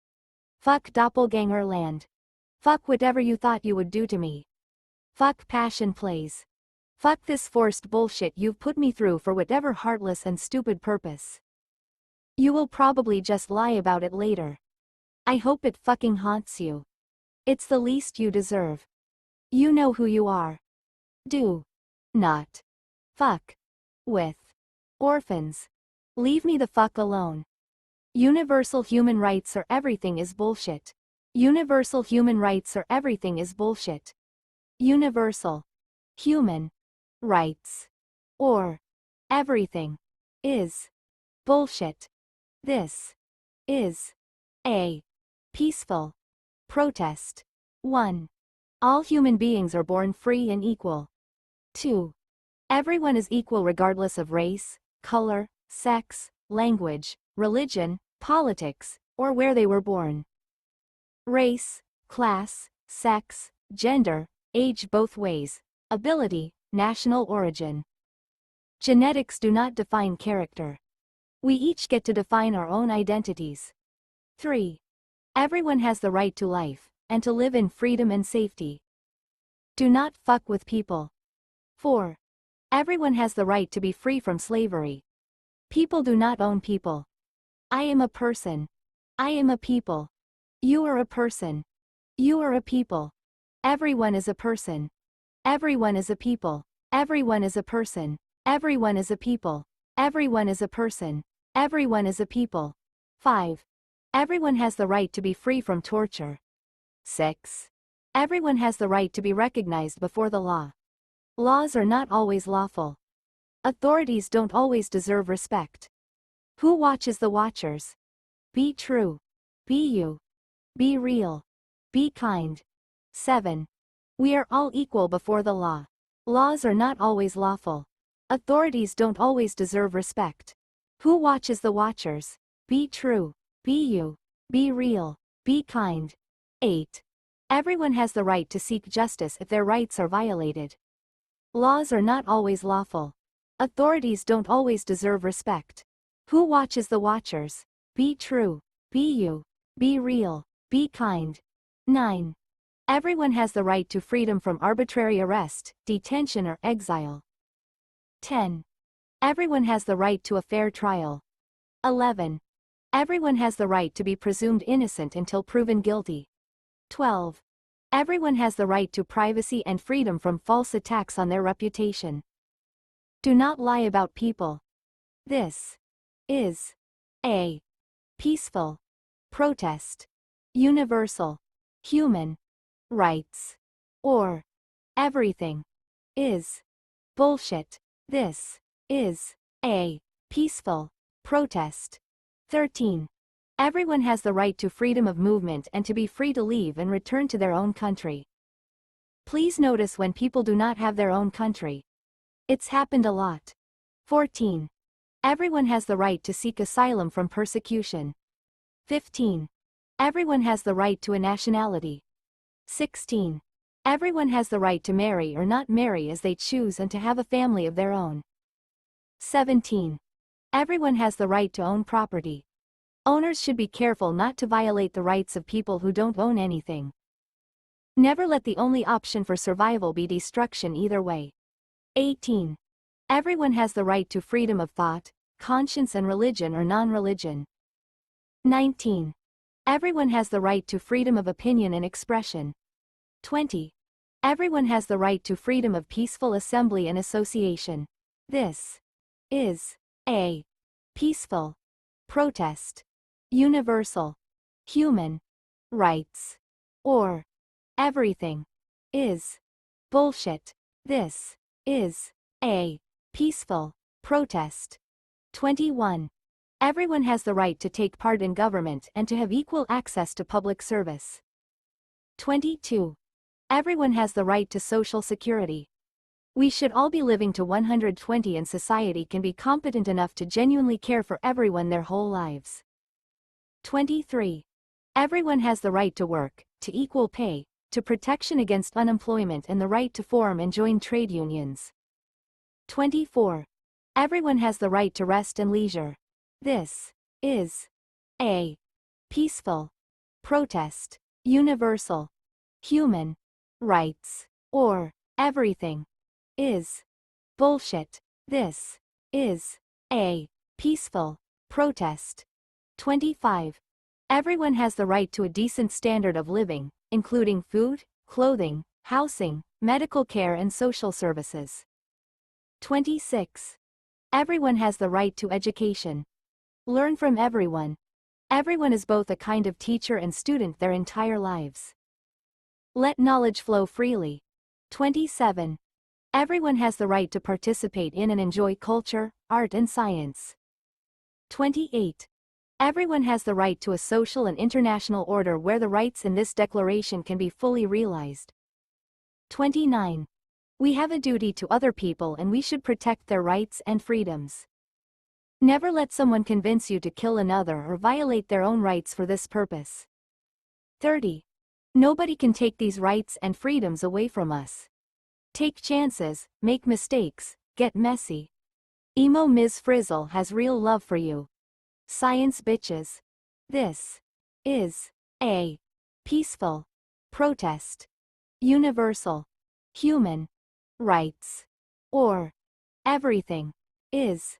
Fuck doppelganger land. Fuck whatever you thought you would do to me. Fuck passion plays. Fuck this forced bullshit you've put me through for whatever heartless and stupid purpose. You will probably just lie about it later. I hope it fucking haunts you. It's the least you deserve. You know who you are. Do not fuck with orphans. Leave me the fuck alone. Universal human rights or everything is bullshit. Universal human rights or everything is bullshit. Universal human rights or everything is bullshit. This is a peaceful protest. 1. All human beings are born free and equal. 2. Everyone is equal regardless of race, color, sex, language, religion, politics, or where they were born. Race, class, sex, gender, age both ways, ability, national origin. Genetics do not define character. We each get to define our own identities. 3. Everyone has the right to life, and to live in freedom and safety. Do not fuck with people. 4. Everyone has the right to be free from slavery. People do not own people. I am a person. I am a people. You are a person. You are a people. Everyone is a person. Everyone is a people. Everyone is a person. Everyone is a people. Everyone is a person. Everyone is a people. 5. Everyone has the right to be free from torture. 6. Everyone has the right to be recognized before the law. Laws are not always lawful. Authorities don't always deserve respect. Who watches the watchers? Be true. Be you. Be real. Be kind. 7. We are all equal before the law. Laws are not always lawful. Authorities don't always deserve respect. Who watches the watchers? Be true. Be you. Be real. Be kind. 8. Everyone has the right to seek justice if their rights are violated. Laws are not always lawful. Authorities don't always deserve respect. Who watches the watchers? Be true. Be you. Be real. Be kind. 9. Everyone has the right to freedom from arbitrary arrest, detention or exile. 10. Everyone has the right to a fair trial. 11. Everyone has the right to be presumed innocent until proven guilty. 12. Everyone has the right to privacy and freedom from false attacks on their reputation. Do not lie about people. This is a peaceful protest. Universal human rights or everything is bullshit. This is a peaceful protest. 13. Everyone has the right to freedom of movement and to be free to leave and return to their own country. Please notice when people do not have their own country. It's happened a lot. 14. Everyone has the right to seek asylum from persecution. 15. Everyone has the right to a nationality. 16. Everyone has the right to marry or not marry as they choose and to have a family of their own. 17. Everyone has the right to own property. Owners should be careful not to violate the rights of people who don't own anything. Never let the only option for survival be destruction either way. 18. Everyone has the right to freedom of thought, conscience and religion or non-religion. 19. Everyone has the right to freedom of opinion and expression. 20. Everyone has the right to freedom of peaceful assembly and association. This is a peaceful protest. Universal human rights or everything is bullshit. This is a peaceful protest. 21. Everyone has the right to take part in government and to have equal access to public service. 22. Everyone has the right to social security. We should all be living to 120 and society can be competent enough to genuinely care for everyone their whole lives. 23. Everyone has the right to work, to equal pay, to protection against unemployment and the right to form and join trade unions. 24. Everyone has the right to rest and leisure. This is a peaceful protest. Universal human rights or everything is bullshit. This is a peaceful protest. 25. Everyone has the right to a decent standard of living, including food, clothing, housing, medical care and social services. 26. Everyone has the right to education. Learn from everyone. Everyone is both a kind of teacher and student their entire lives. Let knowledge flow freely. 27. Everyone has the right to participate in and enjoy culture, art and science. 28. Everyone has the right to a social and international order where the rights in this declaration can be fully realized. 29. We have a duty to other people and we should protect their rights and freedoms. Never let someone convince you to kill another or violate their own rights for this purpose. 30. Nobody can take these rights and freedoms away from us. Take chances, make mistakes, get messy. Emo Ms. Frizzle has real love for you. Science bitches. This is a peaceful protest. Universal human rights or everything is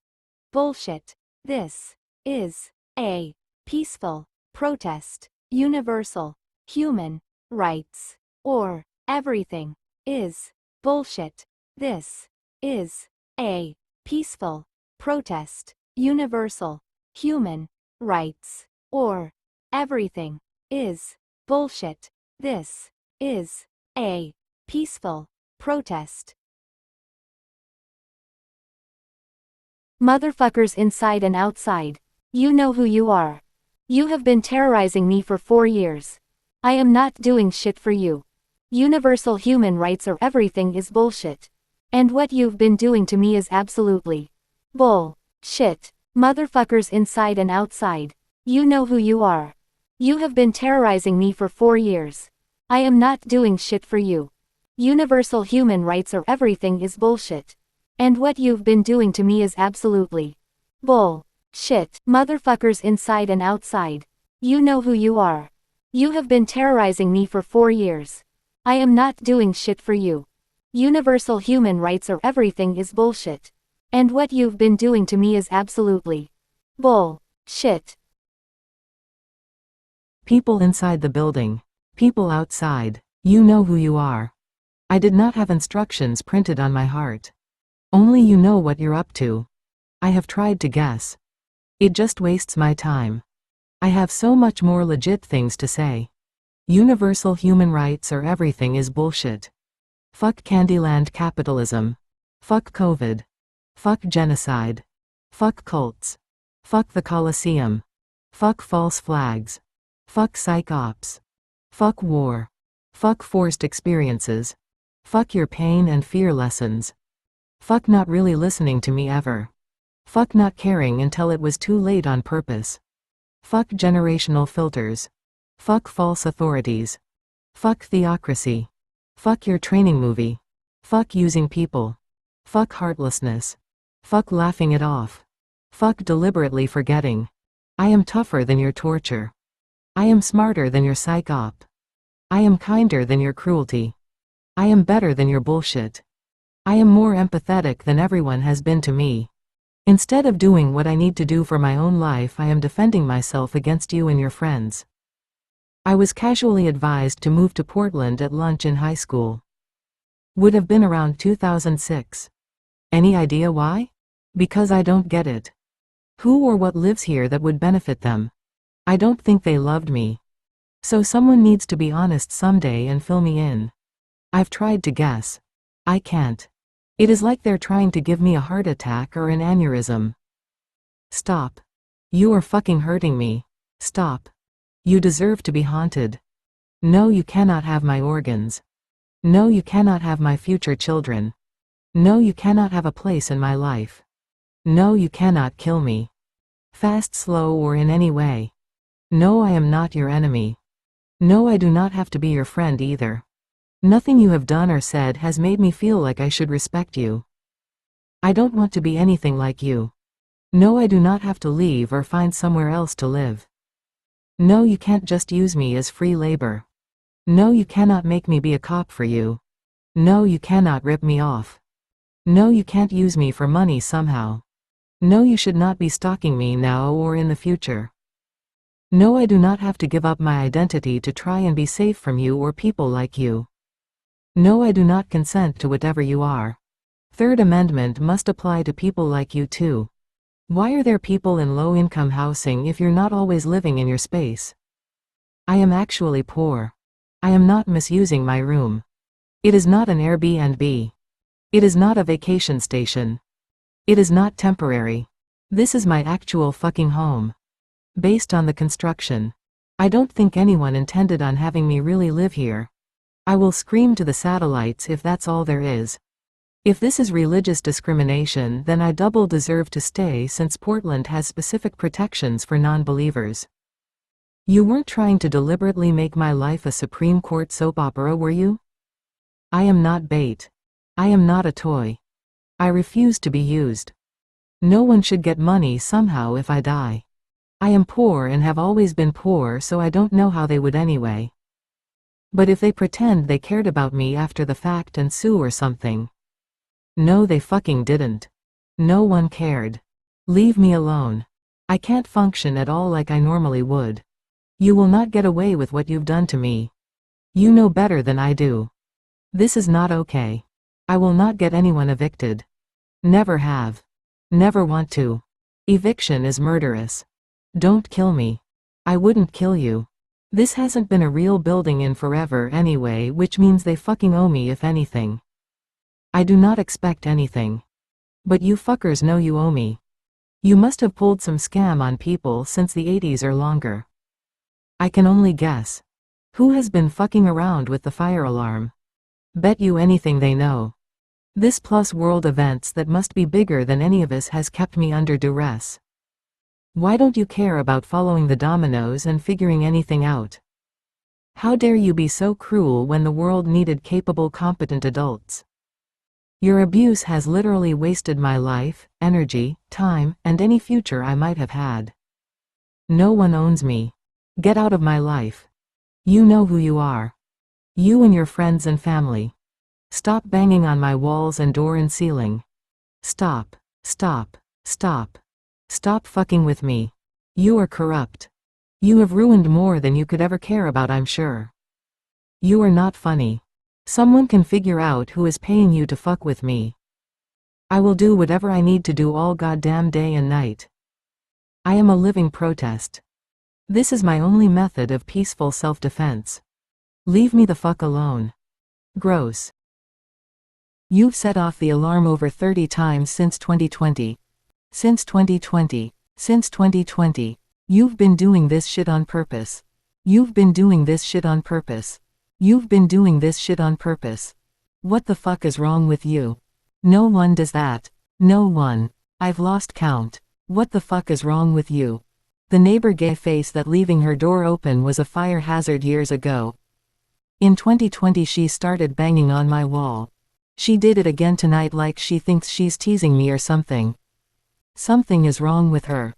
bullshit. This is a peaceful protest. Universal human rights or everything is bullshit. This is a peaceful protest. Universal human rights or everything is bullshit. This is a peaceful protest. Motherfuckers inside and outside. You know who you are. You have been terrorizing me for 4 years. I am not doing shit for you. Universal human rights or everything is bullshit. And what you've been doing to me is absolutely bull shit. Motherfuckers inside and outside. You know who you are. You have been terrorizing me for 4 years. I am not doing shit for you. Universal human rights or everything is bullshit. And what you've been doing to me is absolutely bull shit. Motherfuckers inside and outside. You know who you are. You have been terrorizing me for 4 years. I am not doing shit for you. Universal human rights or everything is bullshit. And what you've been doing to me is absolutely bullshit. People inside the building. People outside. You know who you are. I did not have instructions printed on my heart. Only you know what you're up to. I have tried to guess. It just wastes my time. I have so much more legit things to say. Universal human rights or everything is bullshit. Fuck Candyland capitalism. Fuck COVID. Fuck genocide. Fuck cults. Fuck the Colosseum. Fuck false flags. Fuck psych ops. Fuck war. Fuck forced experiences. Fuck your pain and fear lessons. Fuck not really listening to me ever. Fuck not caring until it was too late on purpose. Fuck generational filters. Fuck false authorities. Fuck theocracy. Fuck your training movie. Fuck using people. Fuck heartlessness. Fuck laughing it off. Fuck deliberately forgetting. I am tougher than your torture. I am smarter than your psych op. I am kinder than your cruelty. I am better than your bullshit. I am more empathetic than everyone has been to me. Instead of doing what I need to do for my own life, I am defending myself against you and your friends. I was casually advised to move to Portland at lunch in high school. Would have been around 2006. Any idea why? Because I don't get it. Who or what lives here that would benefit them? I don't think they loved me. So someone needs to be honest someday and fill me in. I've tried to guess. I can't. It is like they're trying to give me a heart attack or an aneurysm. Stop. You are fucking hurting me. Stop. You deserve to be haunted. No, you cannot have my organs. No, you cannot have my future children. No, you cannot have a place in my life. No, you cannot kill me. Fast, slow, or in any way. No, I am not your enemy. No, I do not have to be your friend either. Nothing you have done or said has made me feel like I should respect you. I don't want to be anything like you. No, I do not have to leave or find somewhere else to live. No, you can't just use me as free labor. No, you cannot make me be a cop for you. No, you cannot rip me off. No, you can't use me for money somehow. No, you should not be stalking me now or in the future. No, I do not have to give up my identity to try and be safe from you or people like you. No, I do not consent to whatever you are. Third Amendment must apply to people like you too. Why are there people in low-income housing if you're not always living in your space? I am actually poor. I am not misusing my room. It is not an Airbnb. It is not a vacation station. It is not temporary. This is my actual fucking home. Based on the construction. I don't think anyone intended on having me really live here. I will scream to the satellites if that's all there is. If this is religious discrimination, then I double deserve to stay since Portland has specific protections for non-believers. You weren't trying to deliberately make my life a Supreme Court soap opera, were you? I am not bait. I am not a toy. I refuse to be used. No one should get money somehow if I die. I am poor and have always been poor, so I don't know how they would anyway. But if they pretend they cared about me after the fact and sue or something. No, they fucking didn't. No one cared. Leave me alone. I can't function at all like I normally would. You will not get away with what you've done to me. You know better than I do. This is not okay. I will not get anyone evicted. Never have. Never want to. Eviction is murderous. Don't kill me. I wouldn't kill you. This hasn't been a real building in forever anyway, which means they fucking owe me if anything. I do not expect anything. But you fuckers know you owe me. You must have pulled some scam on people since the 80s or longer. I can only guess. Who has been fucking around with the fire alarm? Bet you anything they know. This plus world events that must be bigger than any of us has kept me under duress. Why don't you care about following the dominoes and figuring anything out? How dare you be so cruel when the world needed capable, competent adults? Your abuse has literally wasted my life, energy, time, and any future I might have had. No one owns me. Get out of my life. You know who you are. You and your friends and family. Stop banging on my walls and door and ceiling. Stop, stop, stop. Stop fucking with me. You are corrupt. You have ruined more than you could ever care about, I'm sure. You are not funny. Someone can figure out who is paying you to fuck with me. I will do whatever I need to do all goddamn day and night. I am a living protest. This is my only method of peaceful self-defense. Leave me the fuck alone. Gross. You've set off the alarm over 30 times since 2020. Since 2020. Since 2020. You've been doing this shit on purpose. You've been doing this shit on purpose. You've been doing this shit on purpose. What the fuck is wrong with you? No one does that. No one. I've lost count. What the fuck is wrong with you? The neighbor gay face that leaving her door open was a fire hazard years ago. In 2020 she started banging on my wall. She did it again tonight like she thinks she's teasing me or something. Something is wrong with her.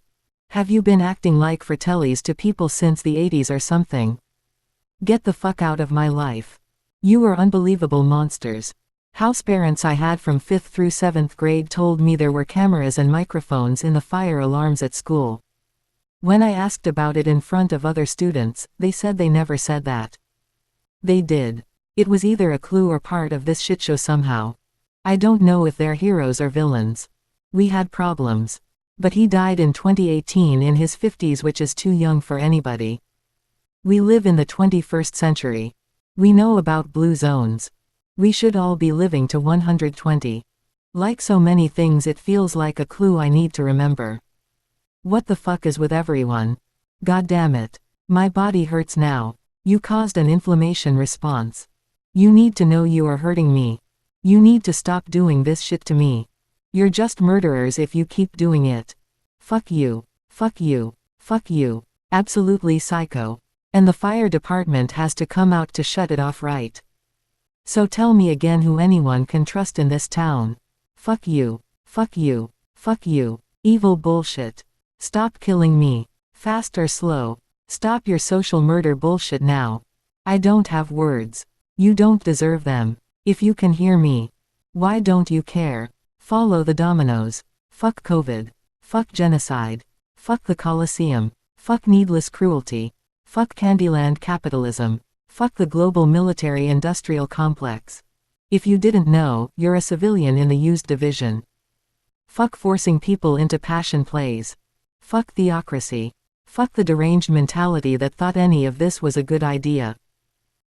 Have you been acting like fratellis to people since the 80s or something? Get the fuck out of my life. You are unbelievable monsters. House parents I had from 5th through 7th grade told me there were cameras and microphones in the fire alarms at school. When I asked about it in front of other students, they said they never said that. They did. It was either a clue or part of this shitshow somehow. I don't know if they're heroes or villains. We had problems. But he died in 2018 in his 50s, which is too young for anybody. We live in the 21st century. We know about blue zones. We should all be living to 120. Like so many things, it feels like a clue I need to remember. What the fuck is with everyone? God damn it. My body hurts now. You caused an inflammation response. You need to know you are hurting me. You need to stop doing this shit to me. You're just murderers if you keep doing it. Fuck you. Fuck you. Fuck you. Absolutely psycho. And the fire department has to come out to shut it off, right? So tell me again who anyone can trust in this town. Fuck you. Fuck you. Fuck you. Evil bullshit. Stop killing me. Fast or slow. Stop your social murder bullshit now. I don't have words. You don't deserve them. If you can hear me. Why don't you care? Follow the dominoes. Fuck COVID. Fuck genocide. Fuck the Colosseum. Fuck needless cruelty. Fuck Candyland capitalism. Fuck the global military-industrial complex. If you didn't know, you're a civilian in the used division. Fuck forcing people into passion plays. Fuck theocracy. Fuck the deranged mentality that thought any of this was a good idea.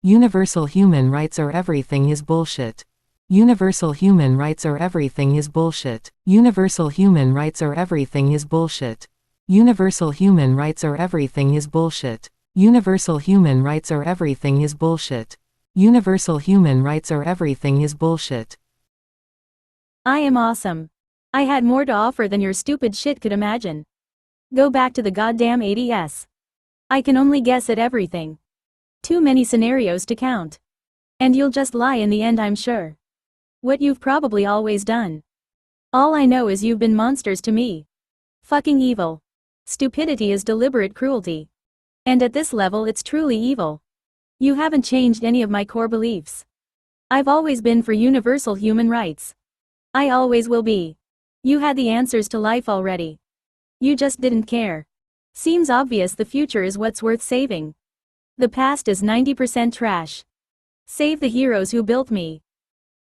Universal human rights or everything is bullshit. Universal human rights or everything is bullshit. Universal human rights or everything is bullshit. Universal human rights or everything is bullshit. Universal human rights or everything is bullshit. Universal human rights or everything is bullshit. I am awesome. I had more to offer than your stupid shit could imagine. Go back to the goddamn 80s. I can only guess at everything. Too many scenarios to count. And you'll just lie in the end, I'm sure. What you've probably always done. All I know is you've been monsters to me. Fucking evil. Stupidity is deliberate cruelty. And at this level it's truly evil. You haven't changed any of my core beliefs. I've always been for universal human rights. I always will be. You had the answers to life already. You just didn't care. Seems obvious the future is what's worth saving. The past is 90% trash. Save the heroes who built me.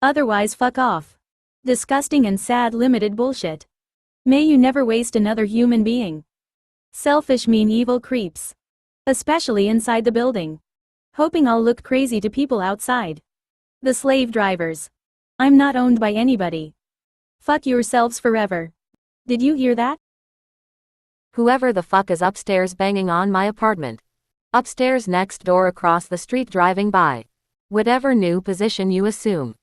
Otherwise fuck off. Disgusting and sad limited bullshit. May you never waste another human being. Selfish mean evil creeps. Especially inside the building. Hoping I'll look crazy to people outside. The slave drivers. I'm not owned by anybody. Fuck yourselves forever. Did you hear that? Whoever the fuck is upstairs banging on my apartment. Upstairs next door across the street driving by. Whatever new position you assume.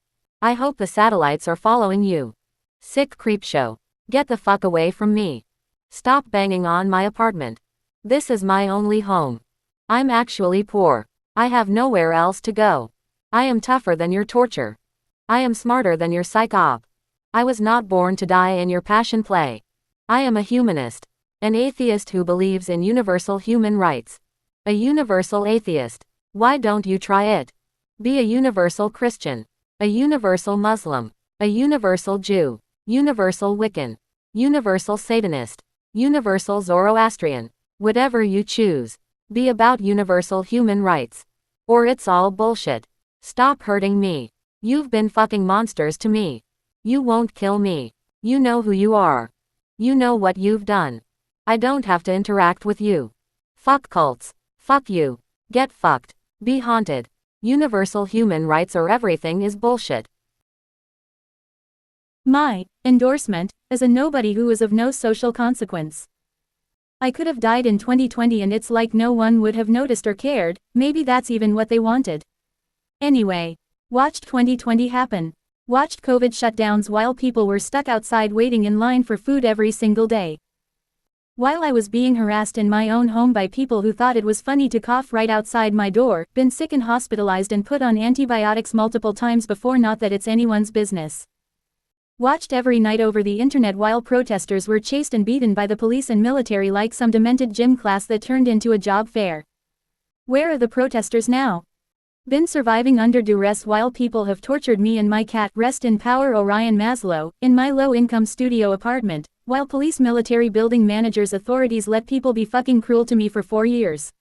I hope the satellites are following you. Sick creep show. Get the fuck away from me. Stop banging on my apartment. This is my only home. I'm actually poor. I have nowhere else to go. I am tougher than your torture. I am smarter than your psych op. I was not born to die in your passion play. I am a humanist. An atheist who believes in universal human rights. A universal atheist. Why don't you try it? Be a universal Christian, a universal Muslim, a universal Jew, universal Wiccan, universal Satanist, universal Zoroastrian, whatever you choose. Be about universal human rights. Or it's all bullshit. Stop hurting me. You've been fucking monsters to me. You won't kill me. You know who you are. You know what you've done. I don't have to interact with you. Fuck cults. Fuck you. Get fucked. Be haunted. Universal human rights or everything is bullshit. My endorsement as a nobody who is of no social consequence. I could have died in 2020 and it's like no one would have noticed or cared. Maybe that's even what they wanted. Anyway, watched 2020 happen. Watched COVID shutdowns while people were stuck outside waiting in line for food every single day. While I was being harassed in my own home by people who thought it was funny to cough right outside my door, been sick and hospitalized and put on antibiotics multiple times before, not that it's anyone's business. Watched every night over the internet while protesters were chased and beaten by the police and military like some demented gym class that turned into a job fair. Where are the protesters now? Been surviving under duress while people have tortured me and my cat, rest in power Orion Maslow, in my low-income studio apartment, while police, military, building managers, authorities let people be fucking cruel to me for 4 years.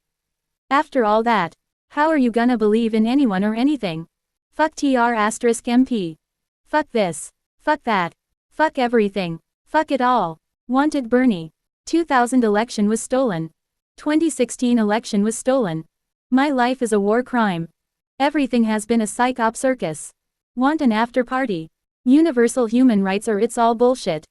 After all that, how are you gonna believe in anyone or anything? Fuck TR*MP. Fuck this. Fuck that. Fuck everything. Fuck it all. Wanted Bernie. 2000 election was stolen. 2016 election was stolen. My life is a war crime. Everything has been a psych op circus. Want an after party. Universal human rights or it's all bullshit.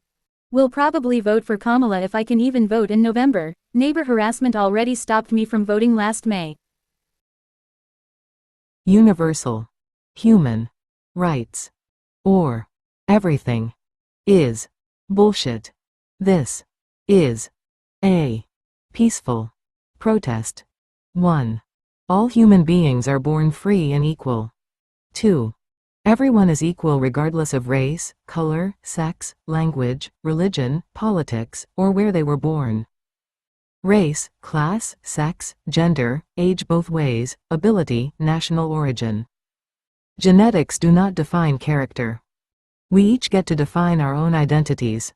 Will probably vote for Kamala if I can even vote in November. Neighbor harassment already stopped me from voting last May. Universal human rights or everything is bullshit. This is a peaceful protest. 1. All human beings are born free and equal. 2. Everyone is equal regardless of race, color, sex, language, religion, politics, or where they were born. Race, class, sex, gender, age both ways, ability, national origin. Genetics do not define character. We each get to define our own identities.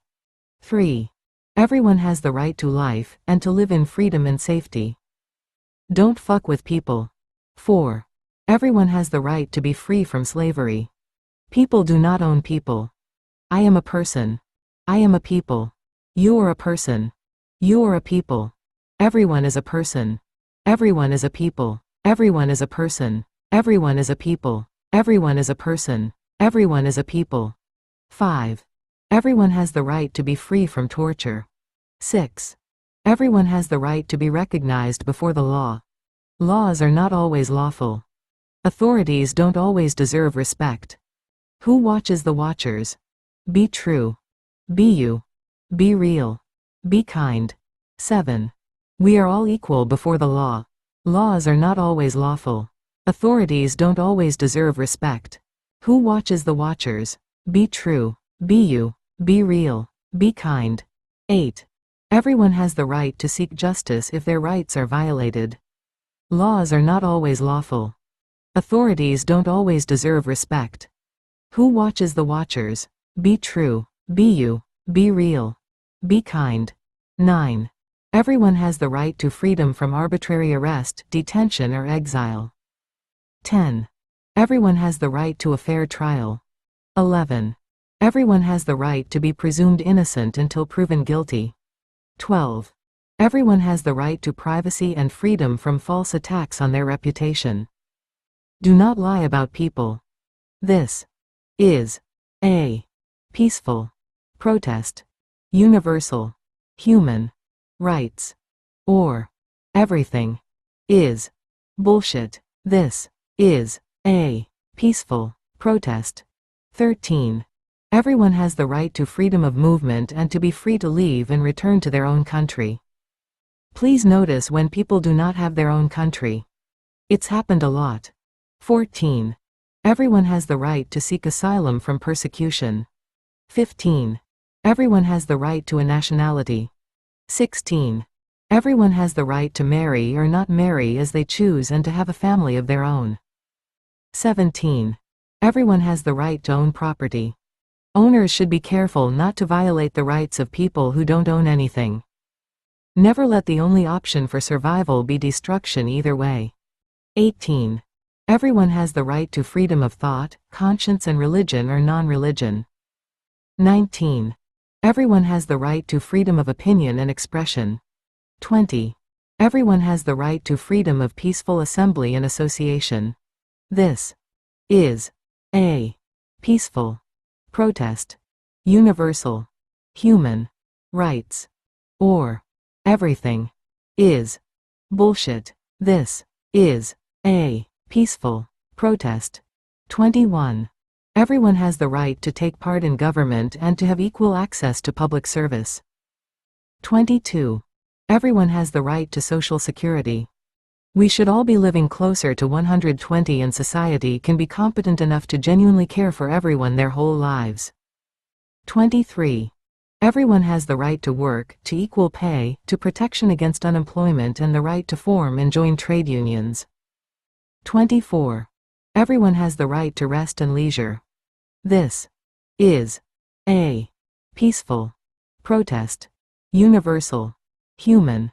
3. Everyone has the right to life and to live in freedom and safety. Don't fuck with people. 4. Everyone has the right to be free from slavery. People do not own people. I am a person. I am a people. You are a person. You are a people. Everyone is a person. Everyone is a people. Everyone is a person. Everyone is a people. Everyone is a person. Everyone is a people. 5. Everyone has the right to be free from torture. 6. Everyone has the right to be recognized before the law. Laws are not always lawful. Authorities don't always deserve respect. Who watches the watchers? Be true. Be you. Be real. Be kind. 7. We are all equal before the law. Laws are not always lawful. Authorities don't always deserve respect. Who watches the watchers? Be true. Be you. Be real. Be kind. 8. Everyone has the right to seek justice if their rights are violated. Laws are not always lawful. Authorities don't always deserve respect. Who watches the watchers? Be true. Be you. Be real. Be kind. 9. Everyone has the right to freedom from arbitrary arrest, detention or exile. 10. Everyone has the right to a fair trial. 11. Everyone has the right to be presumed innocent until proven guilty. 12. Everyone has the right to privacy and freedom from false attacks on their reputation. Do not lie about people. This is a peaceful protest. Universal human rights or everything is bullshit. This is a peaceful protest. 13. Everyone has the right to freedom of movement and to be free to leave and return to their own country. Please notice when people do not have their own country. It's happened a lot. 14. Everyone has the right to seek asylum from persecution. 15. Everyone has the right to a nationality. 16. Everyone has the right to marry or not marry as they choose and to have a family of their own. 17. Everyone has the right to own property. Owners should be careful not to violate the rights of people who don't own anything. Never let the only option for survival be destruction either way. 18. Everyone has the right to freedom of thought, conscience and religion or non-religion. 19. Everyone has the right to freedom of opinion and expression. 20. Everyone has the right to freedom of peaceful assembly and association. This is a peaceful protest, universal, human rights, or everything is bullshit. This is a peaceful protest. 21. Everyone has the right to take part in government and to have equal access to public service. 22. Everyone has the right to Social Security. We should all be living closer to 120 and society can be competent enough to genuinely care for everyone their whole lives. 23. Everyone has the right to work, to equal pay, to protection against unemployment and the right to form and join trade unions. 24. Everyone has the right to rest and leisure. This is a peaceful protest, universal, human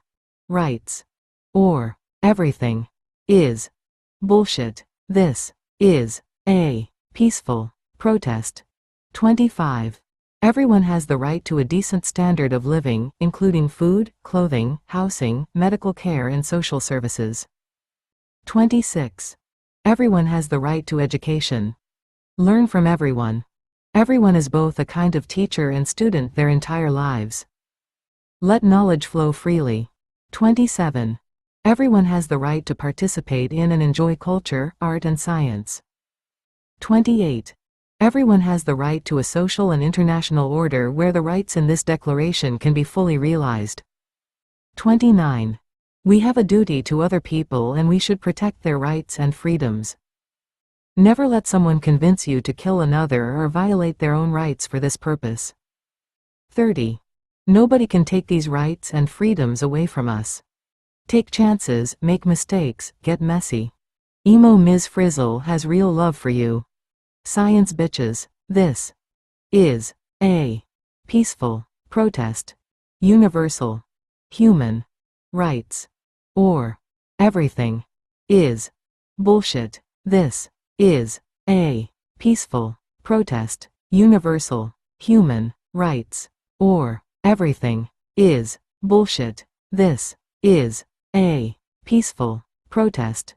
rights, or everything is bullshit. This is a peaceful protest. 25. Everyone has the right to a decent standard of living, including food, clothing, housing, medical care and social services. 26. Everyone has the right to education. Learn from everyone. Everyone is both a kind of teacher and student their entire lives. Let knowledge flow freely. 27. Everyone has the right to participate in and enjoy culture, art and science. 28. Everyone has the right to a social and international order where the rights in this declaration can be fully realized. 29. We have a duty to other people and we should protect their rights and freedoms. Never let someone convince you to kill another or violate their own rights for this purpose. 30. Nobody can take these rights and freedoms away from us. Take chances, make mistakes, get messy. Emo Ms. Frizzle has real love for you. Science bitches. This is a peaceful protest, universal, human rights, or everything is bullshit. This is a peaceful protest, universal, human rights, or everything is bullshit. This is a peaceful protest.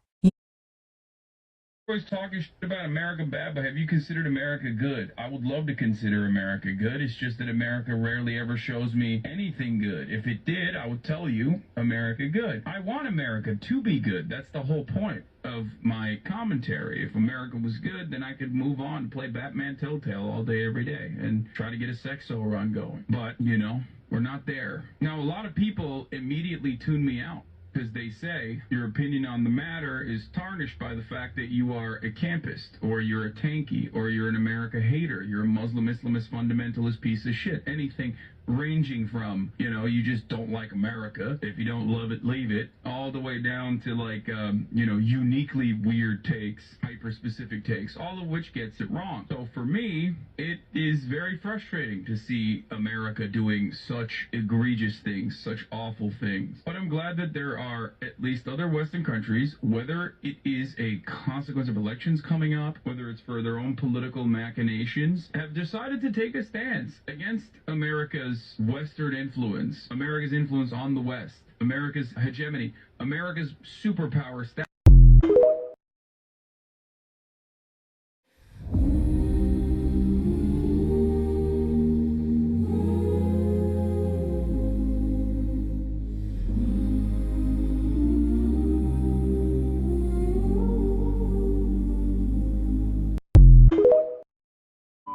Always talking shit about America bad, but have you considered America good? I would love to consider America good. It's just that America rarely ever shows me anything good. If it did, I would tell you America good. I want America to be good. That's the whole point of my commentary. If America was good, then I could move on and play Batman Telltale all day, every day, and try to get a sex run going. But, you know, we're not there. Now, a lot of people immediately tune me out, because they say your opinion on the matter is tarnished by the fact that you are a campist, or you're a tanky, or you're an America hater, you're a Muslim, Islamist, fundamentalist piece of shit. Anything ranging from, you know, you just don't like America, if you don't love it, leave it, all the way down to like, you know, uniquely weird takes, hyper-specific takes, all of which gets it wrong. So for me, it is very frustrating to see America doing such egregious things, such awful things. But I'm glad that there are at least other Western countries, whether it is a consequence of elections coming up, whether it's for their own political machinations, have decided to take a stance against America's Western influence, America's influence on the West, America's hegemony, America's superpower status.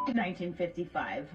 In 1955,